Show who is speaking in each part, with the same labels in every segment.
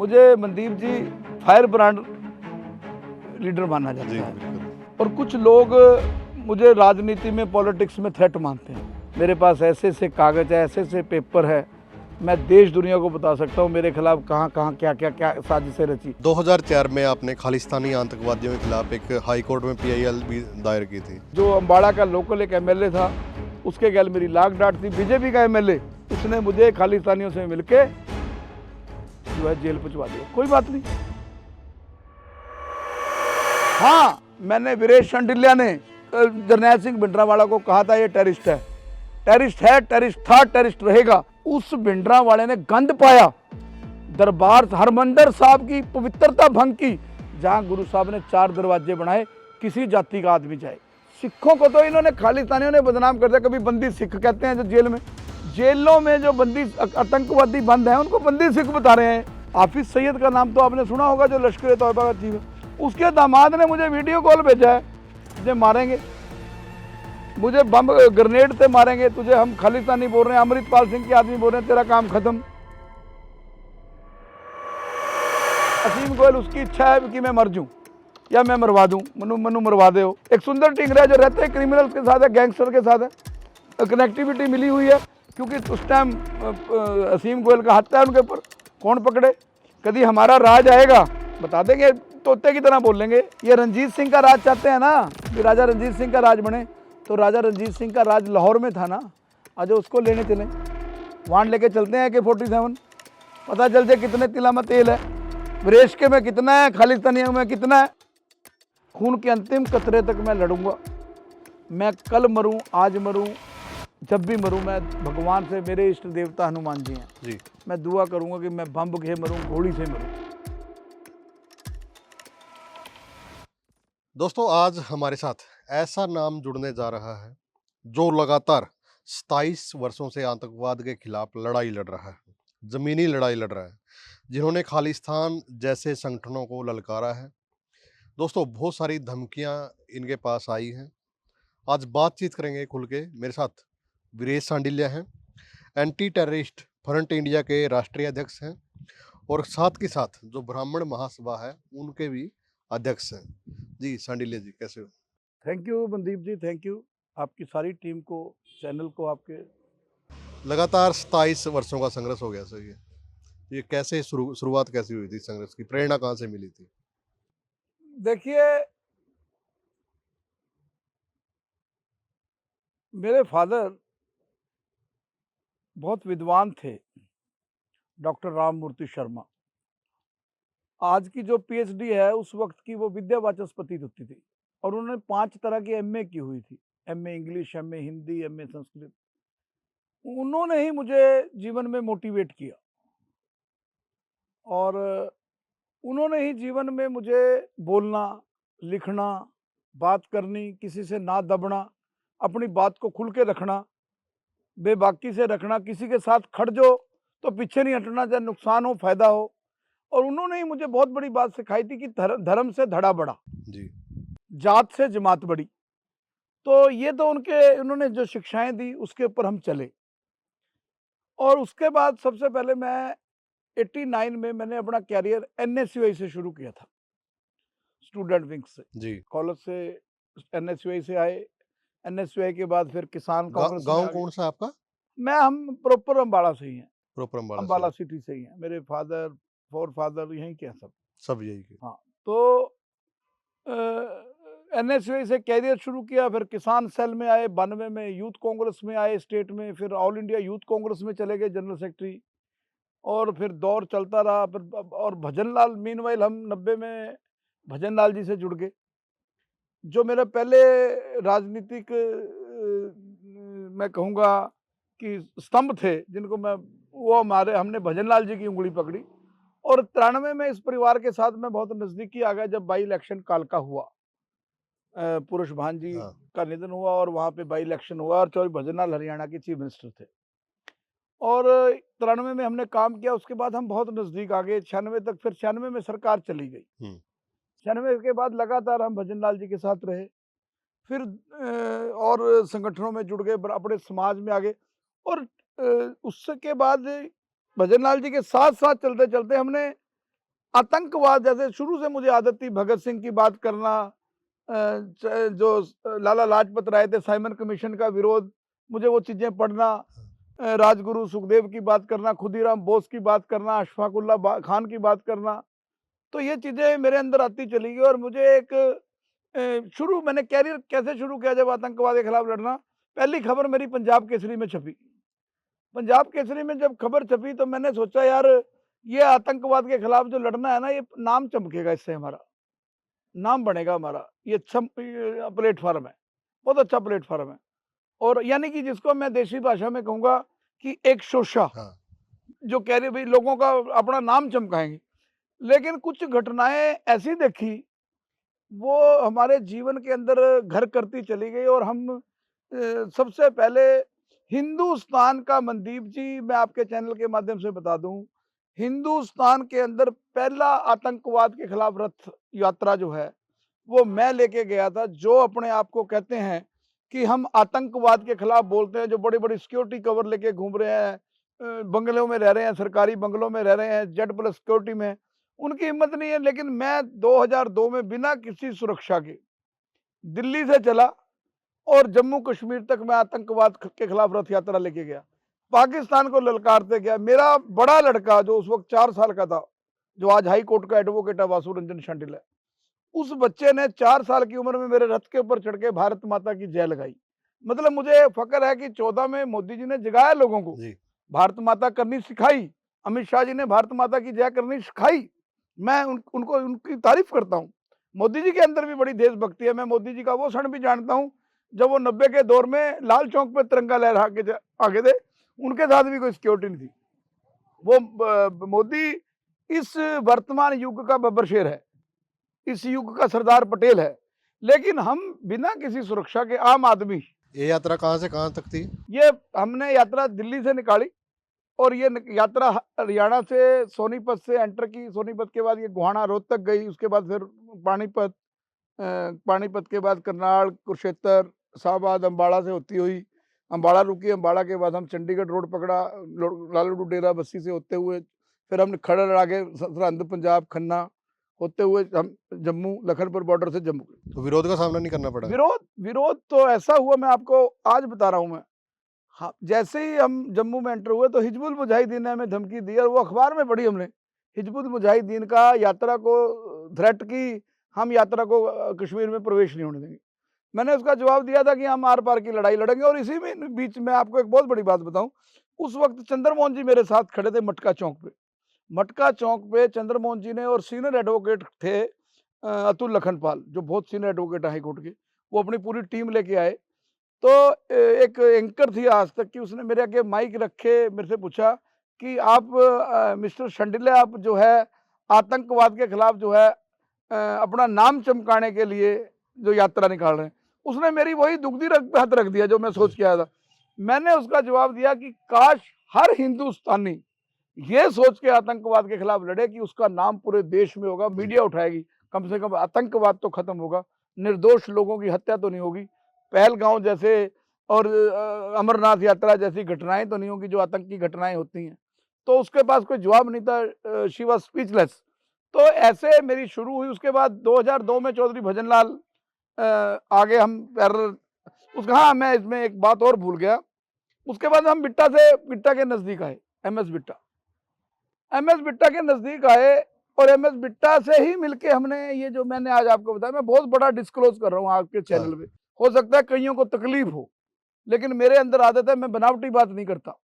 Speaker 1: मुझे मनदीप जी fire brand leader माना जाता है और कुछ लोग मुझे राजनीति में पॉलिटिक्स में थ्रेट मानते हैं। मेरे पास ऐसे ऐसे कागज है, ऐसे ऐसे पेपर है, मैं देश दुनिया को बता सकता हूँ मेरे खिलाफ कहाँ कहाँ क्या क्या क्या साजिशें रची।
Speaker 2: 2004 में आपने खालिस्तानी आतंकवादियों के खिलाफ एक हाई कोर्ट में PIL भी दायर की थी।
Speaker 1: जो अम्बाड़ा का लोकल एक MLA था, उसके गैल मेरी लाख डांट थी। बीजेपी का MLA, उसने मुझे खालिस्तानियों से मिलके जो है जेल पहुंचवा दिया। कोई बात नहीं। हाँ, मैंने वीरेश शांडिल्या ने जरनैल सिंह भिंडरावाला को कहा था ये टेररिस्ट है, टेररिस्ट है, टेररिस्ट था, टेररिस्ट रहेगा। उस भिंडरावाले ने गंद पाया दरबार हरमंदर साहब की पवित्रता भंग की, जहां गुरु साहब ने 4 दरवाजे बनाए, किसी जाति का आदमी जाए। सिखों को तो इन्होंने खालिस्तानियों ने बदनाम कर दिया। कभी बंदी सिख कहते हैं जो जेलों में जो बंदी आतंकवादी बंद हैं उनको बंदी सिख बता रहे हैं। हाफिज सईद का नाम तो आपने सुना होगा, जो लश्कर तौबा का चीफ है। उसके दामाद ने मुझे वीडियो कॉल भेजा है, तुझे मारेंगे, मुझे बम ग्रेनेड से मारेंगे, तुझे हम खालिस्तानी बोल रहे हैं, अमृतपाल सिंह के आदमी बोल रहे हैं, तेरा काम खत्म। असीम गोयल उसकी इच्छा है कि मैं मर जाऊं या मैं मरवा दूं, मनु मरवा दे। हो एक सुंदर टिंगरा जो रहते हैं क्रिमिनल्स के साथ है, गैंगस्टर के साथ है, कनेक्टिविटी मिली हुई है, क्योंकि उस टाइम असीम गोयल का हाथ है उनके ऊपर। कौन पकड़े? कभी हमारा राज आएगा बता देंगे, तोते की तरह बोलेंगे। ये रंजीत सिंह का राज चाहते हैं ना कि राजा रंजीत सिंह का राज बने, तो राजा रंजीत सिंह का राज लाहौर में था ना, आज उसको लेने चले, वहाँ लेके चलते हैं AK-47, पता चल जाए कितने तिला में तेल है, वीरेश के में कितना है, खालिस्तानियों में कितना है। खून के अंतिम कतरे तक मैं लड़ूंगा। मैं कल मरूं, आज मरूं, जब भी मरूं, मैं भगवान से, मेरे इष्ट देवता हनुमान जी हैं
Speaker 2: जी,
Speaker 1: मैं दुआ करूंगा कि मैं बम के मरूं, गोली से मरूं।
Speaker 2: दोस्तों आज हमारे साथ ऐसा नाम जुड़ने जा रहा है जो लगातार 27 वर्षों से आतंकवाद के खिलाफ लड़ाई लड़ रहा है, जमीनी लड़ाई लड़ रहा है, जिन्होंने खालिस्तान जैसे संगठनों को ललकारा है। दोस्तों बहुत सारी धमकियां इनके पास आई हैं। आज बातचीत करेंगे खुल के। मेरे साथ वीरेश शांडिल्या हैं, एंटी टेररिस्ट फ्रंट इंडिया के राष्ट्रीय अध्यक्ष हैं, और साथ के साथ जो ब्राह्मण महासभा है उनके भी अध्यक्ष हैं। जी शांडिल्या जी, कैसे हो?
Speaker 1: Thank you Mandeep ji, thank you आपकी सारी टीम को, चैनल को, आपके।
Speaker 2: लगातार 27 वर्षों का संघर्ष हो गया सर। ये कैसे शुरुआत कैसी हुई थी संघर्ष की? प्रेरणा कहाँ से मिली थी?
Speaker 1: देखिए, मेरे फादर बहुत विद्वान थे, डॉक्टर राममूर्ति शर्मा। आज की जो PhD है, उस वक्त की वो विद्यावाचस्पति होती थी, और उन्होंने 5 तरह की MA की हुई थी, MA English, MA Hindi, MA Sanskrit. उन्होंने ही मुझे जीवन में मोटिवेट किया, और उन्होंने ही जीवन में मुझे बोलना, लिखना, बात करनी, किसी से ना दबना, अपनी बात को खुल के रखना, बेबाकी से रखना, किसी के साथ खड़ जो तो पीछे नहीं हटना, चाहे नुकसान हो फायदा हो। और उन्होंने ही मुझे बहुत बड़ी बात सिखाई थी कि धर्म से धड़ा बड़ा,
Speaker 2: जी,
Speaker 1: जात से जमात बड़ी। तो ये तो उन्होंने जो शिक्षाएं दी उसके ऊपर हम चले। और उसके बाद सबसे पहले मैं 89 में मैंने अपना कैरियर NSUI से शुरू किया था, स्टूडेंट विंग से।
Speaker 2: जी।
Speaker 1: कॉलेज से NSUI से आए, NSUI के बाद फिर किसान कांग्रेस में
Speaker 2: गांव
Speaker 1: आ गए।
Speaker 2: कौन सा आपका?
Speaker 1: हम प्रॉपर अम्बाड़ा से ही हैं,
Speaker 2: प्रॉपर अम्बाड़ा
Speaker 1: अम्बाला
Speaker 2: से?
Speaker 1: सिटी से ही हैं। मेरे फादर, फोर यहीं के हैं सब।
Speaker 2: सब यही के?
Speaker 1: हाँ, तो NSUI से कैरियर शुरू किया, फिर किसान सेल में आए, 92 में यूथ कांग्रेस में आए स्टेट में, फिर ऑल इंडिया यूथ कांग्रेस में चले गए जनरल सेक्रेटरी, और फिर दौर चलता रहा। फिर और भजन लाल, मीनवाइल हम 90 में भजन लाल जी से जुड़ गए, जो मेरे पहले राजनीतिक मैं कहूँगा कि स्तंभ थे, जिनको मैं, वो हमने भजन लाल जी की उंगली पकड़ी। और 93 में इस परिवार के साथ मैं बहुत नज़दीकी आ गया, जब बाई इलेक्शन कालका हुआ, पुरुष भान जी
Speaker 2: हाँ,
Speaker 1: का निधन हुआ, और वहाँ पे बाई इलेक्शन हुआ, और चौधरी भजन लाल हरियाणा के चीफ मिनिस्टर थे। और 93 में हमने काम किया, उसके बाद हम बहुत नज़दीक आ गए 96 तक। फिर 96 में सरकार चली गई, 96 के बाद लगातार हम भजन लाल जी के साथ रहे। फिर और संगठनों में जुड़ गए, अपने समाज में आ गए। और उसके बाद भजन लाल जी के साथ साथ चलते चलते हमने आतंकवाद, जैसे शुरू से मुझे आदत थी भगत सिंह की बात करना, जो लाला लाजपत राय थे, साइमन कमीशन का विरोध, मुझे वो चीज़ें पढ़ना, राजगुरु सुखदेव की बात करना, खुदीराम बोस की बात करना, अशफाक उल्लाह खान की बात करना, तो ये चीज़ें मेरे अंदर आती चली गई। और मुझे एक शुरू मैंने कैरियर कैसे शुरू किया, जब आतंकवाद के खिलाफ लड़ना, पहली खबर मेरी पंजाब केसरी में छपी। पंजाब केसरी में जब खबर छपी तो मैंने सोचा यार ये आतंकवाद के खिलाफ जो लड़ना है ना, ये नाम चमकेगा, इससे हमारा नाम बनेगा, हमारा ये अच्छा प्लेटफार्म है, बहुत अच्छा प्लेटफार्म है। और यानी कि जिसको मैं देशी भाषा में कहूँगा कि एक शोषा,
Speaker 2: हाँ,
Speaker 1: जो कह रहे भाई लोगों का अपना नाम चमकाएंगे। लेकिन कुछ घटनाएं ऐसी देखी, वो हमारे जीवन के अंदर घर करती चली गई। और हम सबसे पहले हिंदुस्तान का, मनदीप जी मैं आपके चैनल के माध्यम से बता दूं, हिंदुस्तान के अंदर पहला आतंकवाद के खिलाफ रथ यात्रा जो है वो मैं लेके गया था। जो अपने आप को कहते हैं कि हम आतंकवाद के खिलाफ बोलते हैं, जो बड़ी बड़ी सिक्योरिटी कवर लेके घूम रहे हैं, बंगलों में रह रहे हैं, सरकारी बंगलों में रह रहे हैं, जेड प्लस सिक्योरिटी में, उनकी हिम्मत नहीं है। लेकिन मैं 2002 में बिना किसी सुरक्षा के दिल्ली से चला और जम्मू कश्मीर तक मैं आतंकवाद के खिलाफ रथ यात्रा लेके गया, पाकिस्तान को ललकारते गया। मेरा बड़ा लड़का जो उस वक्त 4 साल का था, जो आज हाई कोर्ट का एडवोकेट है, वासु रंजन शांडिल है, उस बच्चे ने 4 साल की उम्र में मेरे रथ के ऊपर चढ़ के भारत माता की जय लगाई। मतलब मुझे फक्र है कि 14 में मोदी जी ने जगाया लोगों को,
Speaker 2: जी,
Speaker 1: भारत माता करनी सिखाई, अमित शाह जी ने भारत माता की जय करनी सिखाई। मैं उनको उनकी तारीफ करता हूँ। मोदी जी के अंदर भी बड़ी देशभक्ति है। मैं मोदी जी का वो क्षण भी जानता हूँ जब वो 90 के दौर में लाल चौक पे तिरंगा लहरा के आगे थे, उनके साथ भी कोई सिक्योरिटी नहीं थी। वो मोदी इस वर्तमान युग का बब्बर शेर है, इस युग का सरदार पटेल है। लेकिन हम बिना किसी सुरक्षा के आम आदमी,
Speaker 2: ये यात्रा कहाँ से कहाँ तक थी?
Speaker 1: ये हमने यात्रा दिल्ली से निकाली और ये यात्रा हरियाणा से सोनीपत से एंटर की। सोनीपत के बाद ये गोहाना रोहतक गई, उसके बाद फिर पानीपत, पानीपत के बाद करनाल, कुरुक्षेत्र, शाहबाद, अम्बाड़ा से होती हुई अम्बाड़ा रुकी। अम्बाड़ा के बाद हम चंडीगढ़ रोड पकड़ा, लालू डेरा बस्सी से होते हुए, फिर हमने खड़र आगे सरहंद पंजाब खन्ना होते हुए हम जम्मू, लखनपुर बॉर्डर से जम्मू।
Speaker 2: तो विरोध का सामना नहीं करना पड़ा?
Speaker 1: विरोध तो ऐसा हुआ, मैं आपको आज बता रहा हूँ मैं। हाँ, जैसे ही हम जम्मू में एंटर हुए तो हिजबुल मुजाहिदीन ने हमें धमकी दी, और वो अखबार में पढ़ी हमने। हिजबुल मुजाहिदीन का यात्रा को थ्रेट की, हम यात्रा को कश्मीर में प्रवेश नहीं होने देंगे। मैंने उसका जवाब दिया था कि हम आर पार की लड़ाई लड़ेंगे। और इसी में बीच में आपको एक बहुत बड़ी बात बताऊं, उस वक्त चंद्रमोहन जी मेरे साथ खड़े थे मटका चौक पे। मटका चौक पे चंद्रमोहन जी ने, और सीनियर एडवोकेट थे अतुल लखनपाल, जो बहुत सीनियर एडवोकेट है हाई कोर्ट के, वो अपनी पूरी टीम लेके आए। तो एक एंकर थी आज तक की, उसने मेरे आगे माइक रखे मेरे से पूछा कि आप मिस्टर शांडिल्य, आप जो है आतंकवाद के खिलाफ जो है अपना नाम चमकाने के लिए जो यात्रा निकाल रहे हैं। उसने मेरी वही दुग्धी रग पे हाथ रख दिया जो मैं सोच के आया था। मैंने उसका जवाब दिया कि काश हर हिंदुस्तानी ये सोच के आतंकवाद के खिलाफ लड़े कि उसका नाम पूरे देश में होगा, मीडिया उठाएगी, कम से कम आतंकवाद तो खत्म होगा, निर्दोष लोगों की हत्या तो नहीं होगी, पहलगांव जैसे और अमरनाथ यात्रा जैसी घटनाएं तो नहीं होंगी जो आतंकी घटनाएं होती हैं। तो उसके पास कोई जवाब नहीं था, शी वाज स्पीचलेस। तो ऐसे मेरी शुरू हुई। उसके बाद 2002 में चौधरी भजनलाल आगे हम पैरेलल उसका, हाँ मैं इसमें एक बात और भूल गया। उसके बाद हम बिट्टा के नजदीक आए, एमएस बिट्टा के नजदीक आए, और एमएस बिट्टा से ही मिलके हमने ये जो मैंने आज आपको बताया, मैं बहुत बड़ा डिस्क्लोज कर रहा हूँ आपके चैनल पे, हो सकता है कईयों को तकलीफ हो, लेकिन मेरे अंदर आदत है, मैं बनावटी बात नहीं करता,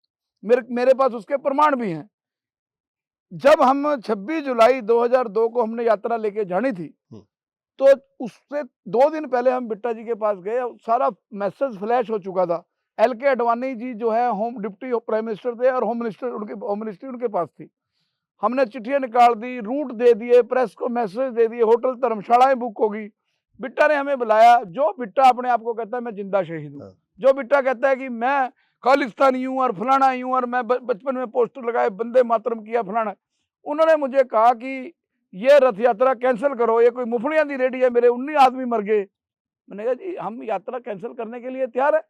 Speaker 1: मेरे पास उसके प्रमाण भी हैं। जब हम 26 जुलाई 2002 को हमने यात्रा लेके जानी थी, तो उससे 2 दिन पहले हम बिट्टा जी के पास गए, सारा मैसेज फ्लैश हो चुका था। एलके अडवाणी जी जो है होम डिप्टी प्राइम मिनिस्टर थे, और होम मिनिस्ट्री उनके पास थी। हमने चिट्ठियां निकाल दी, रूट दे दिए, प्रेस को मैसेज दे दिए, होटल धर्मशालाएं बुक होगी। बिट्टा ने हमें बुलाया। जो बिट्टा अपने आप को कहता है मैं जिंदा शहीद हूँ, जो बिट्टा कहता है कि मैं खालिस्तानी हूँ और फलाना ही हूँ, और मैं बचपन में पोस्टर लगाए वंदे मातरम किया फलाना, उन्होंने मुझे कहा कि ये रथ यात्रा कैंसिल करो, ये कोई मुफड़ियां दी रेडी है, मेरे 19 आदमी मर गए। मैंने कहा जी हम यात्रा कैंसिल करने के लिए तैयार है,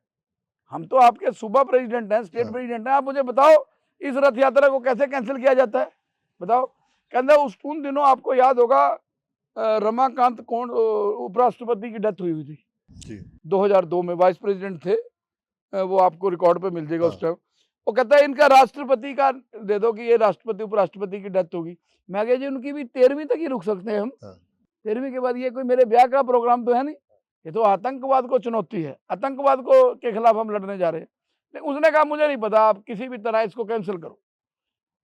Speaker 1: हम तो आपके सूबा प्रेसिडेंट हैं, स्टेट प्रेसिडेंट हैं, आप मुझे बताओ इस रथ यात्रा को कैसे कैंसिल किया जाता है, बताओ। कहता उन दिनों आपको याद होगा रमाकांत कौन उपराष्ट्रपति की डेथ हुई थी
Speaker 2: जी
Speaker 1: 2002 में, वाइस प्रेसिडेंट थे। वो आपको रिकॉर्ड पे मिल जाएगा उस
Speaker 2: हाँ
Speaker 1: टाइम। वो कहता है इनका राष्ट्रपति का दे दो कि ये राष्ट्रपति उपराष्ट्रपति की डेथ होगी। मैं कहा जी उनकी भी 13वीं तक ही रुक सकते हैं हम।
Speaker 2: हाँ
Speaker 1: 13वीं के बाद ये कोई मेरे ब्याह का प्रोग्राम तो है नहीं, ये तो आतंकवाद को चुनौती है, आतंकवाद को के खिलाफ हम लड़ने जा रहे हैं। लेकिन उसने कहा मुझे नहीं पता, आप किसी भी तरह इसको कैंसिल करो।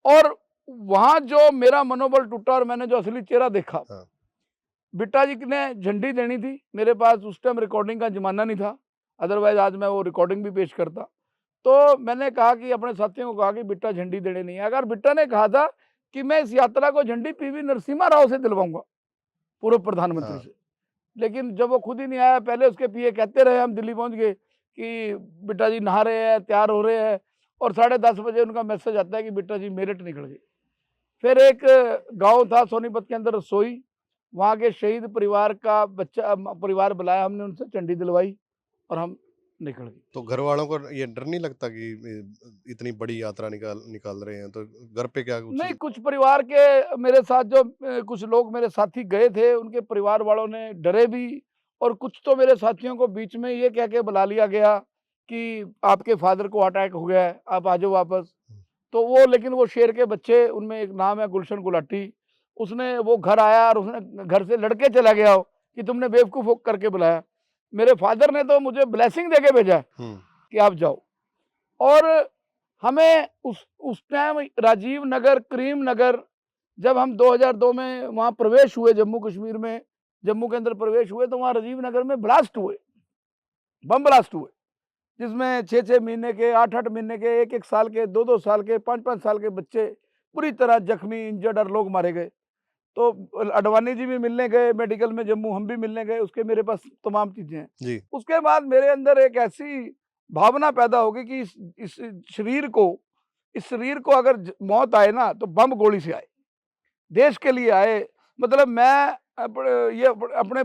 Speaker 1: और वहां जो मेरा मनोबल टूटा और मैंने जो असली चेहरा देखा,
Speaker 2: हाँ
Speaker 1: बिट्टा जी ने झंडी देनी थी, मेरे पास उस टाइम रिकॉर्डिंग का जमाना नहीं था, अदरवाइज आज मैं वो रिकॉर्डिंग भी पेश करता। तो मैंने कहा कि अपने साथियों को कहा कि बिट्टा झंडी देने नहीं है। अगर बिट्टा ने कहा था कि मैं इस यात्रा को झंडी पीवी नरसिम्हा राव से दिलवाऊंगा, पूर्व प्रधानमंत्री
Speaker 2: हाँ
Speaker 1: से, लेकिन जब वो खुद ही नहीं आया, पहले उसके पीए कहते रहे, हम दिल्ली पहुंच गए कि बिट्टा जी नहा रहे हैं, तैयार हो रहे हैं, और 10:30 बजे उनका मैसेज आता है कि बिट्टा जी मेरठ निकल गए। फिर एक गांव था सोनीपत के अंदर रसोई, वहाँ के शहीद परिवार का परिवार बुलाया हमने, उनसे झंडी दिलवाई और हम निकल गए।
Speaker 2: तो घर वालों को ये डर नहीं लगता कि इतनी बड़ी यात्रा निकाल निकाल रहे हैं, तो घर पे क्या कुछ
Speaker 1: नहीं, कुछ परिवार के मेरे साथ जो कुछ लोग मेरे साथी गए थे, उनके परिवार वालों ने डरे भी, और कुछ तो मेरे साथियों को बीच में ये कह के बुला लिया गया कि आपके फादर को अटैक हो गया है, आप आ जाओ वापस। तो वो, लेकिन वो शेर के बच्चे, उनमें एक नाम है गुलशन गुलाटी, उसने वो घर आया और उसने घर से लड़के चला गया हो कि तुमने बेवकूफ़ करके बुलाया। मेरे फादर ने तो मुझे ब्लेसिंग दे के भेजा है कि आप जाओ। और हमें उस टाइम राजीव नगर, करीम नगर, जब हम 2002 में वहाँ प्रवेश हुए जम्मू कश्मीर में, जम्मू के अंदर प्रवेश हुए, तो वहाँ राजीव नगर में ब्लास्ट हुए, बम ब्लास्ट हुए, जिसमें 6-6 महीने के, 8-8 महीने के, 1-1 साल के, 2-2 साल के, 5-5 साल के बच्चे पूरी तरह जख्मी, इंजर्ड और लोग मारे गए। तो अडवाणी जी भी मिलने गए मेडिकल में जम्मू, हम भी मिलने गए, उसके मेरे पास तमाम चीज़ें हैं।
Speaker 2: जी
Speaker 1: उसके बाद मेरे अंदर एक ऐसी भावना पैदा होगी कि इस शरीर को अगर मौत आए ना तो बम गोली से आए, देश के लिए आए। मतलब मैं अपने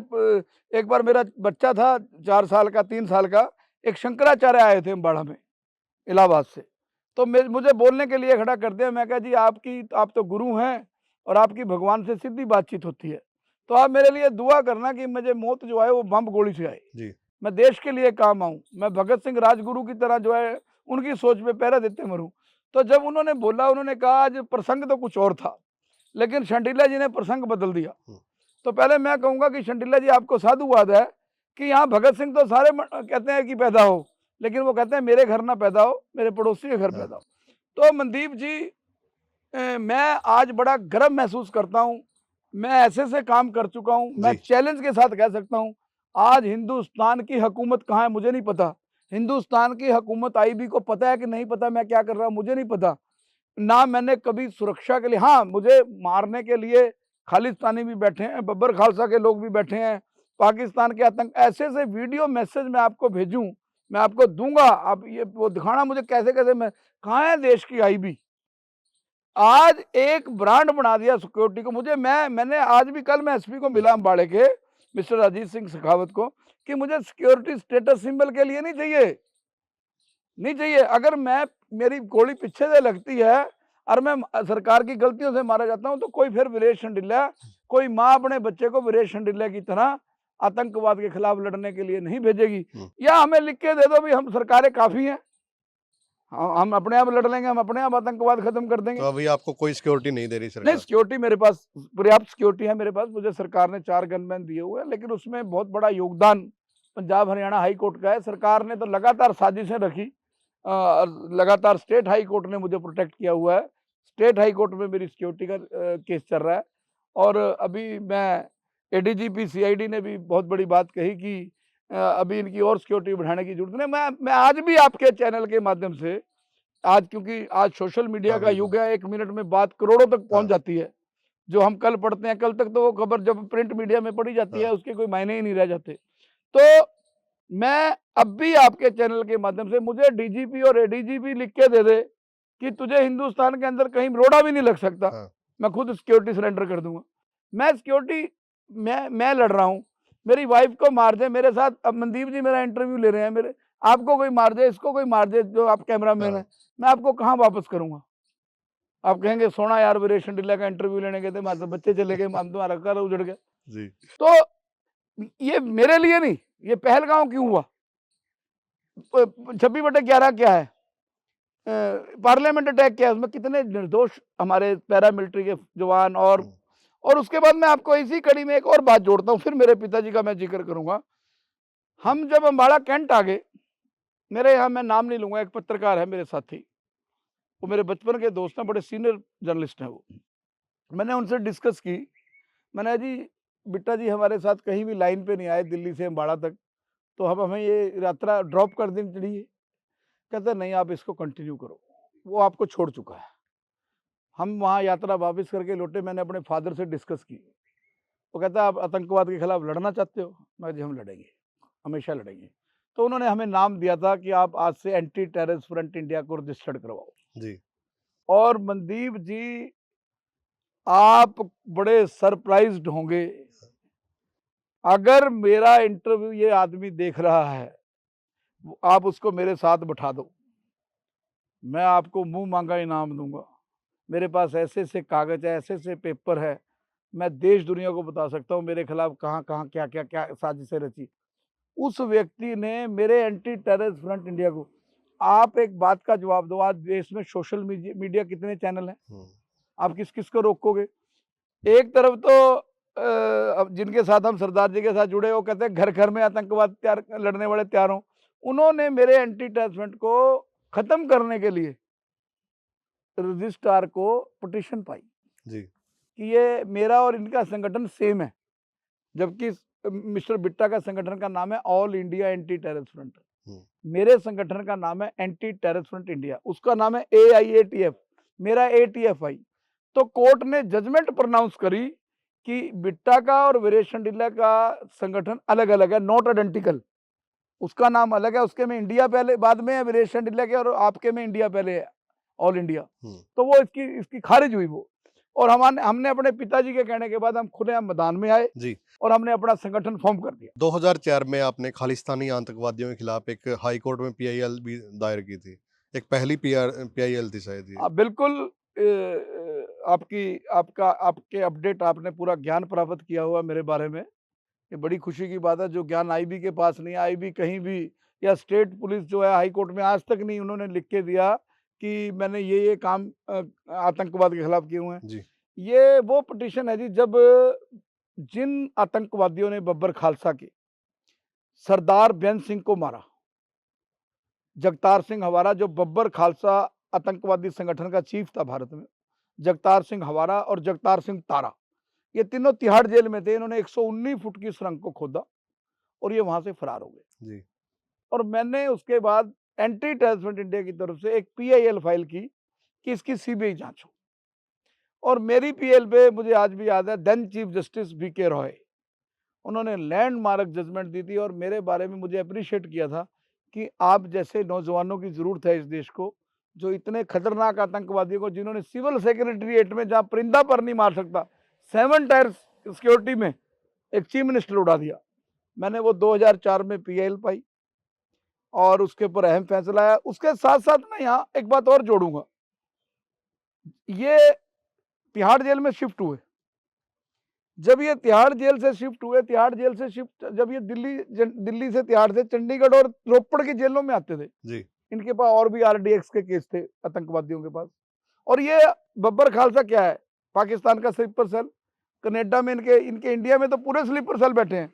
Speaker 1: एक बार मेरा बच्चा था 4 साल का, 3 साल का, एक शंकराचार्य आए थे अम्बाड़ा में इलाहाबाद से, तो मुझे बोलने के लिए खड़ा कर दिया। मैं कहा जी आप तो गुरु हैं और आपकी भगवान से सीधी बातचीत होती है, तो आप मेरे लिए दुआ करना कि मुझे मौत जो है वो बम गोली से आए,
Speaker 2: जी
Speaker 1: मैं देश के लिए काम आऊँ, मैं भगत सिंह राजगुरु की तरह जो है उनकी सोच पे पहरा देते मरूं। तो जब उन्होंने बोला, उन्होंने कहा आज प्रसंग तो कुछ और था, लेकिन शंडिला जी ने प्रसंग बदल दिया। तो पहले मैं कहूँगा कि शंडिला जी आपको साधुवाद है कि यहाँ भगत सिंह तो सारे कहते हैं कि पैदा हो, लेकिन वो कहते हैं मेरे घर ना पैदा हो, मेरे पड़ोसी के घर पैदा हो। तो मनदीप जी, मैं आज बड़ा गर्व महसूस करता हूँ, मैं ऐसे काम कर चुका हूँ, मैं
Speaker 2: जी
Speaker 1: चैलेंज के साथ कह सकता हूँ, आज हिंदुस्तान की हुकूमत कहाँ है मुझे नहीं पता, हिंदुस्तान की हुकूमत आईबी को पता है कि नहीं पता मैं क्या कर रहा हूँ मुझे नहीं पता, ना मैंने कभी सुरक्षा के लिए, हाँ मुझे मारने के लिए खालिस्तानी भी बैठे हैं, बब्बर खालसा के लोग भी बैठे हैं, पाकिस्तान के आतंक, ऐसे वीडियो मैसेज मैं आपको भेजूं, मैं आपको दूंगा, आप ये वो दिखाना मुझे कैसे कैसे, मैं कहाँ है देश की आईबी। आज एक ब्रांड बना दिया सिक्योरिटी को। मैंने आज भी, कल मैं एसपी को मिला अम्बाड़े के, मिस्टर अजीत सिंह शेखावत को, कि मुझे सिक्योरिटी स्टेटस सिंबल के लिए नहीं चाहिए। अगर मेरी गोली पीछे से लगती है और मैं सरकार की गलतियों से मारा जाता हूं, तो कोई फिर वीरेश शंडिल्या, कोई माँ अपने बच्चे को वीरेश शंडिल्या की तरह आतंकवाद के खिलाफ लड़ने के लिए नहीं भेजेगी। या हमें लिख के दे दो भी हम सरकारें काफी हैं, हम अपने आप लड़ लेंगे, हम अपने आप आतंकवाद खत्म कर देंगे।
Speaker 2: तो अभी आपको कोई सिक्योरिटी नहीं दे रही
Speaker 1: नहीं,
Speaker 2: सरकार?
Speaker 1: सिक्योरिटी मेरे पास पर्याप्त सिक्योरिटी है मेरे पास, मुझे सरकार ने 4 गनमैन दिए हुए हैं, लेकिन उसमें बहुत बड़ा योगदान पंजाब हरियाणा हाई कोर्ट का है। सरकार ने तो लगातार साजिशें रखी, लगातार स्टेट हाई कोर्ट ने मुझे प्रोटेक्ट किया हुआ है, स्टेट हाई कोर्ट में मेरी सिक्योरिटी का केस चल रहा है। और अभी मैं एडीजीपी सीआईडी ने भी बहुत बड़ी बात कही कि अभी इनकी और सिक्योरिटी बढ़ाने की जरूरत नहीं। मैं आज भी आपके चैनल के माध्यम से, आज क्योंकि आज सोशल मीडिया
Speaker 2: हाँ
Speaker 1: का
Speaker 2: बिल्कुल
Speaker 1: युग है, 1 मिनट में बात करोड़ों तक पहुंच
Speaker 2: हाँ
Speaker 1: जाती है, जो हम कल पढ़ते हैं कल तक तो वो खबर जब प्रिंट मीडिया में पढ़ी जाती है
Speaker 2: हाँ
Speaker 1: उसके कोई मायने ही नहीं रह जाते। तो मैं अब भी आपके चैनल के माध्यम से, मुझे डीजीपी और एडीजीपी लिख के दे दे कि तुझे हिंदुस्तान के अंदर कहीं रोड़ा भी नहीं लग सकता,
Speaker 2: हाँ
Speaker 1: मैं खुद सिक्योरिटी सरेंडर कर दूंगा। मैं सिक्योरिटी, मैं लड़ रहा हूँ, मेरी वाइफ को मार दे मेरे साथ, अब मनदीप जी मेरा इंटरव्यू ले रहे हैं, मेरे आपको कोई मार दे, इसको कोई मार दे, जो आप कैमरा मैन
Speaker 2: हाँ
Speaker 1: है, मैं आपको कहाँ वापस करूंगा? आप कहेंगे सोना यार वीरेशन डिल्ला का इंटरव्यू लेने गए थे, हमारे तो बच्चे चले गए, हम तुम्हारा घर उजड़ गया।
Speaker 2: जी।
Speaker 1: तो ये मेरे लिए नहीं, ये पहलगांव क्यों हुआ, 26/11 क्या है, पार्लियामेंट अटैक क्या है, उसमें कितने निर्दोष हमारे पैरामिलिट्री के जवान। और उसके बाद मैं आपको इसी कड़ी में एक और बात जोड़ता हूँ, फिर मेरे पिताजी का मैं जिक्र करूंगा। हम जब अम्बाड़ा कैंट आ गए, मेरे यहाँ, मैं नाम नहीं लूंगा, एक पत्रकार है मेरे साथी, वो मेरे बचपन के दोस्त हैं, बड़े सीनियर जर्नलिस्ट हैं वो। मैंने उनसे डिस्कस की, मैंने जी बिट्टा जी हमारे साथ कहीं भी लाइन पे नहीं आए दिल्ली से अम्बाड़ा तक, तो हम हमें ये यात्रा ड्रॉप कर देनी चाहिए। कहते नहीं, आप इसको कंटिन्यू करो, वो आपको छोड़ चुका है। हम वहाँ यात्रा वापस करके लौटे, मैंने अपने फादर से डिस्कस की, वो कहता है आप आतंकवाद के खिलाफ लड़ना चाहते हो? मैं जी हम लड़ेंगे, हमेशा लड़ेंगे। तो उन्होंने हमें नाम दिया था कि आप आज से एंटी टेररिस्ट फ्रंट इंडिया को रजिस्टर्ड करवाओ।
Speaker 2: जी।
Speaker 1: और मनदीप जी, आप बड़े सरप्राइज्ड होंगे, अगर मेरा इंटरव्यू ये आदमी देख रहा है, आप उसको मेरे साथ बैठा दो, मैं आपको मुंह मांगा इनाम दूंगा। मेरे पास ऐसे ऐसे कागज है, ऐसे ऐसे पेपर है, मैं देश दुनिया को बता सकता हूँ मेरे खिलाफ कहाँ कहाँ क्या क्या क्या साजिशें रची। उस व्यक्ति ने मेरे एंटी टेररिस्ट फ्रंट इंडिया को, आप एक बात का जवाब दो, आज देश में सोशल मीडिया कितने चैनल हैं, आप किस किस को रोकोगे? एक तरफ तो अब जिनके साथ हम सरदार जी के साथ जुड़े, वो कहते हैं घर घर में आतंकवाद तैयार लड़ने वाले तैयार हों। उन्होंने मेरे एंटी टेररिस्ट को खत्म करने के लिए रजिस्ट्रार को पिटीशन पाई
Speaker 2: जी।
Speaker 1: कि ये मेरा और इनका संगठन सेम है, जबकि मिस्टर बिट्टा का संगठन का नाम है all India anti terrorist front, मेरे संगठन का नाम है एंटी टेररिस्ट फ्रंट इंडिया, उसका नाम है AIATF, मेरा ATFI। तो कोर्ट ने जजमेंट प्रोनाउंस करी कि बिट्टा का और वीरेशन डिल्ला का संगठन अलग अलग है, नॉट आइडेंटिकल। उसका नाम अलग है, उसके में इंडिया पहले बाद में है वीरेशन डिल्ला के, और आपके में इंडिया पहले है, ऑल इंडिया। तो वो इसकी खारिज हुई वो। और हमने अपने पिताजी के कहने के बाद हम खुलेआम मैदान में आए
Speaker 2: जी।
Speaker 1: और हमने अपना संगठन फॉर्म कर दिया।
Speaker 2: 2004 में आपने खालिस्तानी आतंकवादियों के खिलाफ एक हाई कोर्ट में PIL भी दायर की थी, एक पहली PIL थी शायद ये।
Speaker 1: बिल्कुल, आपके अपडेट, आपने पूरा ज्ञान प्राप्त किया हुआ मेरे बारे में, ये बड़ी खुशी की बात है। जो ज्ञान IB के पास नहीं, IB कहीं भी, या स्टेट पुलिस जो है हाई कोर्ट में आज तक नहीं उन्होंने लिख के दिया कि मैंने ये काम आतंकवाद के खिलाफ किए हुए हैं
Speaker 2: जी।
Speaker 1: ये वो पिटीशन है जी, जब जिन आतंकवादियों ने बब्बर खालसा के सरदार बेन सिंह को मारा, जगतार सिंह हवारा जो बब्बर खालसा आतंकवादी संगठन का चीफ था भारत में, जगतार सिंह हवारा और जगतार सिंह तारा, ये तीनों तिहाड़ जेल में थे। इन्होंने 119 फुट की सुरंग को खोदा और ये वहां से फरार हो गए
Speaker 2: जी।
Speaker 1: और मैंने उसके बाद एंटी टेररिस्ट इंडिया की तरफ से एक PIL फाइल की कि इसकी CBI जांच हो। और मेरी PIL पे मुझे आज भी याद है, then chief justice BK Roy, उन्होंने लैंडमार्क जजमेंट दी थी और मेरे बारे में मुझे अप्रिशिएट किया था कि आप जैसे नौजवानों की जरूरत है इस देश को, जो इतने खतरनाक आतंकवादियों को, जिन्होंने सिविल सेक्रेटरीट में जहां परिंदा पर नहीं मार सकता, 7 टायर सिक्योरिटी में एक चीफ मिनिस्टर उड़ा दिया। मैंने वो 2004 में PIL पाई और उसके ऊपर अहम फैसला आया। उसके साथ साथ मैं यहाँ एक बात और जोड़ूंगा, ये तिहाड़ जेल में शिफ्ट हुए, जब ये तिहाड़ जेल से शिफ्ट हुए, तिहाड़ जेल से शिफ्ट जब ये दिल्ली से तिहाड़ से चंडीगढ़ और रोपड़ की जेलों में आते थे
Speaker 2: जी।
Speaker 1: इनके पास और भी RDX के केस थे आतंकवादियों के पास। और ये बब्बर खालसा क्या है, पाकिस्तान का स्लीपर सेल, कनाडा में इनके इंडिया में तो पूरे स्लीपर सेल बैठे हैं।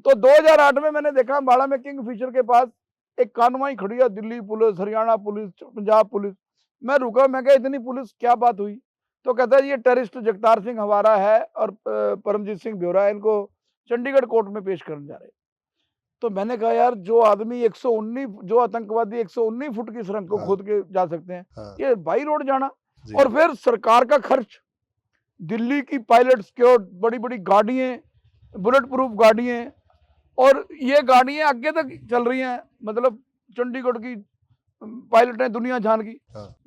Speaker 1: तो 2008 में मैंने देखा अम्बाड़ा में किंग फिशर के पास एक कानवाई खड़ी है, Delhi police, Haryana police, Punjab police. मैं रुका, मैं कहा इतनी पुलिस क्या बात हुई? तो कहता है ये टेररिस्ट जगतार सिंह हवारा है और परमजीत सिंह ब्योरा है, इनको चंडीगढ़ कोर्ट में पेश करने जा रहे। तो मैंने कहा यार, जो आदमी 119, जो आतंकवादी 119 फुट की सुरंग को खोद के जा सकते हैं, ये बाई रोड जाना, और फिर सरकार का खर्च, दिल्ली की पायलट सिक्योर बड़ी बड़ी गाड़ियां, बुलेट प्रूफ गाड़ियां, और ये गाड़ियां आगे तक चल रही हैं, मतलब चंडीगढ़ की पायलटें दुनिया जान की।